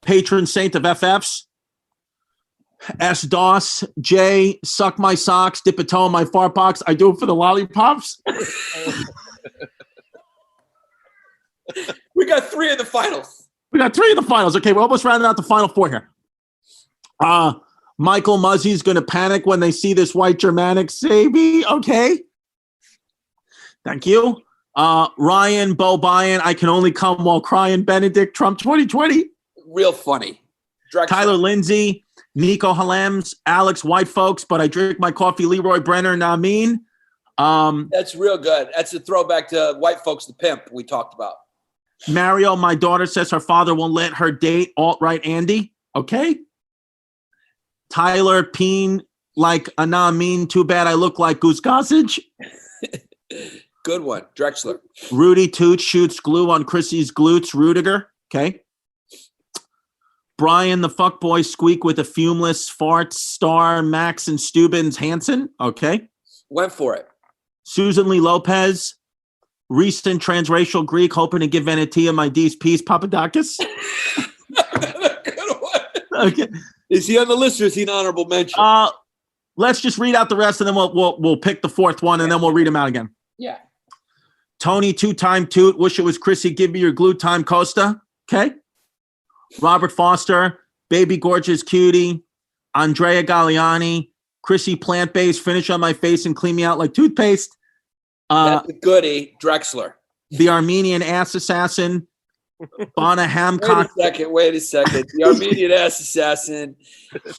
Patron saint of FFs. S. Doss, J, suck my socks, dip a toe in my fart box. I do it for the lollipops. We got three in the finals. Okay, we're almost rounding out the final four here. Michael Muzzy's going to panic when they see this white Germanic baby. Okay. Thank you. Ryan, Bo Byan, I can only come while crying. Benedict, Trump 2020. Real funny. Tyler Lindsay, Nico Halems, Alex White Folks, but I drink my coffee, Leroy Brenner, Namin. That's real good. That's a throwback to White Folks, the pimp we talked about. Mario, my daughter says her father won't let her date alt-right Andy. Okay. Tyler Peen, like a Namin, too bad I look like Goose Gossage. Good one. Drexler. Rudy Toots shoots glue on Chrissy's glutes, Rudiger. Okay. Brian, the fuckboy, squeak with a fumeless farts, Star, Max, and Stubbins, Hansen. Okay. Went for it. Susan Lee Lopez, recent transracial Greek, hoping to give Venetia my D's piece, Papadakis. Good one. Okay. Is he on the list or is he an honorable mention? let's just read out the rest, and then we'll pick the fourth one, and then we'll read them out again. Yeah. Tony, two-time toot. Wish it was Chrissy. Give me your glue time, Costa. Okay. Robert Foster, baby gorgeous cutie. Andrea Galliani, Chrissy plant-based. Finish on my face and clean me out like toothpaste. That's the goodie, Drexler. The Armenian ass assassin, Bonna Hamcock. Wait a second. The Armenian ass assassin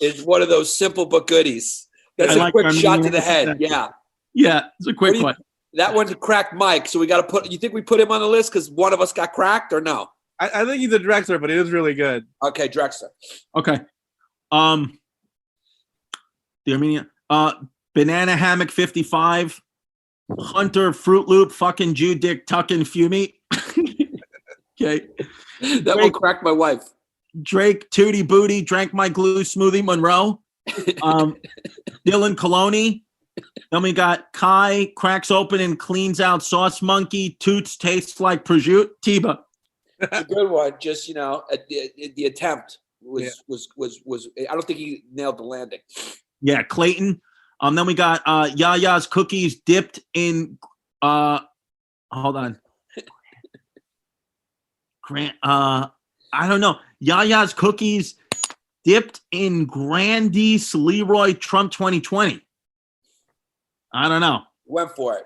is one of those simple but goodies. That's a quick shot to the head. Yeah. Yeah, it's a quick one. That one cracked Mike, so we got to put. You think we put him on the list because one of us got cracked, or no? I think he's a Drexler, but he is really good. Okay, Drexler. Okay. The Armenian Banana Hammock 55, Hunter Fruit Loop, fucking Jew Dick Tuckin' Fumey. Okay. That will crack my wife. Drake Tootie Booty, Drank My Glue Smoothie Monroe. Dylan Coloni. Then we got Kai, cracks open and cleans out Sauce Monkey, Toots tastes like prosciutto. Tiba. It's a good one. Just, the attempt was I don't think he nailed the landing. Yeah, Clayton. Then we got Yaya's cookies dipped in hold on. Grant I don't know. Yaya's cookies dipped in Grandis Leroy Trump 2020. I don't know. Went for it.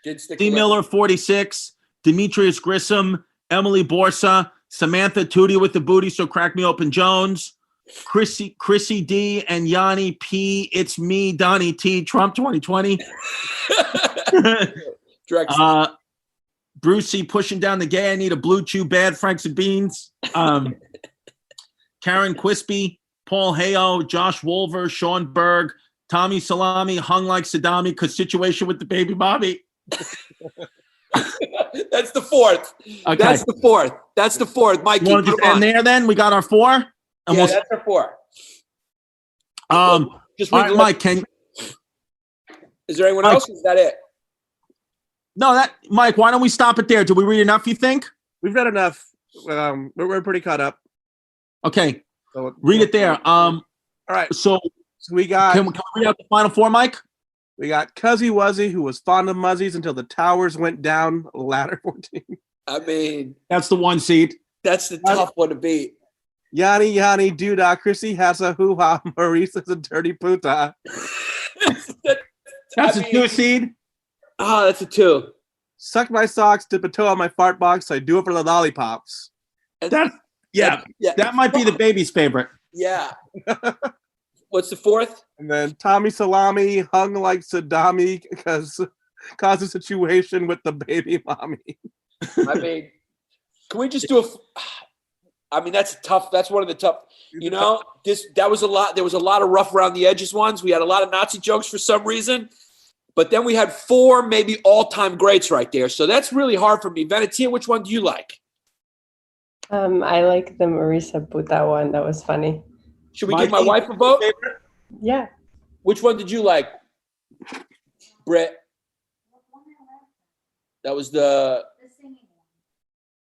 Did stick. D. Miller 46, Demetrius Grissom, Emily Borsa, Samantha Tootie with the booty, so crack me open Jones, Chrissy D, and Yanni P. It's me, Donnie T. Trump 2020. Brucey pushing down the gay. I need a blue chew bad. Franks and beans. Karen Quispy, Paul Hayo, Josh Wolver, Sean Berg, Tommy Salami, hung like Saddami, cause situation with the baby Bobby. That's the fourth. Okay. That's the fourth. Mike, you want to just end there then? We got our four? And that's our four. Just all right, Mike, is there anyone else? Is that it? No, Mike, why don't we stop it there? Did we read enough, you think? We've read enough. We're pretty caught up. Okay. So, read it there. All right. So we got. Can we read out the final four, Mike? We got Cuzzy Wuzzy, who was fond of muzzies until the towers went down, ladder 14. I mean, that's the one seed. That's the tough one to beat. Yanni, Doodah, Chrissy has a hoo-ha, Maurice's a dirty puta. That's a 2 seed. Oh, that's a 2. Suck my socks, dip a toe on my fart box, I do it for the lollipops. That might be the baby's favorite. Yeah. What's the fourth? And then Tommy Salami, hung like Saddami, because caused a situation with the baby mommy. I mean, can we just do that's tough. That's one of the tough. That was a lot. There was a lot of rough around the edges ones. We had a lot of Nazi jokes for some reason, but then we had 4 maybe all-time greats right there. So that's really hard for me. Venetia, which one do you like? I like the Marisa Puta one. That was funny. Should we give my wife a vote? Yeah. Which one did you like, Britt? That was the singing one.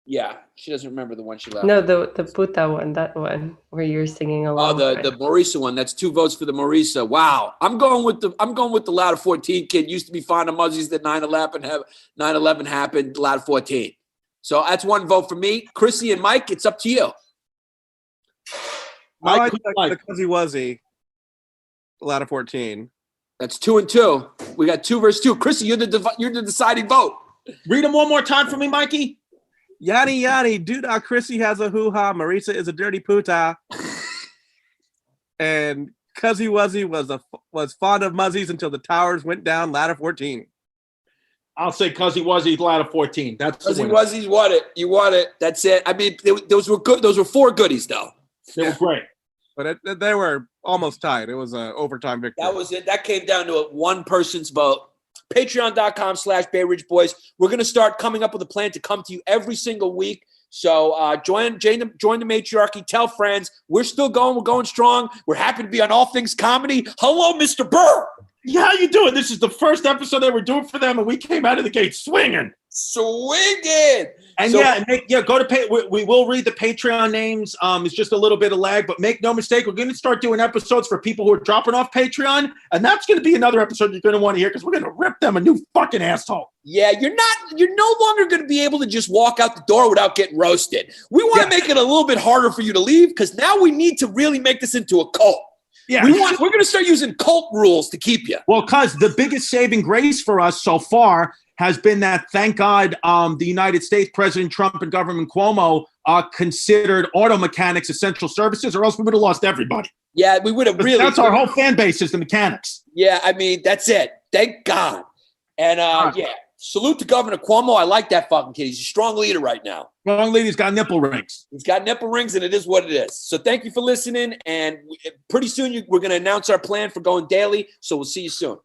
Yeah, she doesn't remember the one she left. No, the Puta one, that one where you're singing along. Oh, the Marisa one. That's 2 votes for the Marisa. Wow. I'm going with the Ladder 14 kid. Used to be fond of muzzies that 9/11 happened. Ladder 14. So that's 1 vote for me. Chrissy and Mike, it's up to you. I like the Cuzzy Wuzzy. Ladder 14. That's 2 and 2. We got 2 versus 2. Chrissy, you're the deciding vote. Read them one more time for me, Mikey. Yanni, Doodah, Chrissy has a hoo-ha, Marisa is a dirty puta. And Cuzzy Wuzzy was fond of muzzies until the towers went down, ladder 14. I'll say Cuzzy Wuzzy, ladder 14. That's Cuzzy Wuzzy's won it. You won it. That's it. I mean, those were good. Those were 4 goodies, though. They were great. But they were almost tied. It was an overtime victory. That was it. That came down to one person's vote. Patreon.com/BayRidge Boys. We're going to start coming up with a plan to come to you every single week. So join the matriarchy. Tell friends. We're still going. We're going strong. We're happy to be on All Things Comedy. Hello, Mr. Burr. Yeah, how you doing? This is the first episode that we're doing for them, and we came out of the gate swinging. Swinging. And So- go to we will read the Patreon names. It's just a little bit of lag, but make no mistake, we're going to start doing episodes for people who are dropping off Patreon, and that's going to be another episode you're going to want to hear because we're going to rip them a new fucking asshole. Yeah, you're no longer going to be able to just walk out the door without getting roasted. We want to make it a little bit harder for you to leave because now we need to really make this into a cult. Yeah, we're going to start using cult rules to keep you. Well, cuz the biggest saving grace for us so far has been that, thank God, the United States, President Trump and Governor Cuomo considered auto mechanics essential services, or else we would have lost everybody. Yeah, we would have really. That's our whole fan base is the mechanics. Yeah, I mean, that's it. Thank God. And yeah, salute to Governor Cuomo. I like that fucking kid. He's a strong leader right now. Strong leader's got nipple rings. He's got nipple rings, and it is what it is. So thank you for listening. And pretty soon we're going to announce our plan for going daily. So we'll see you soon.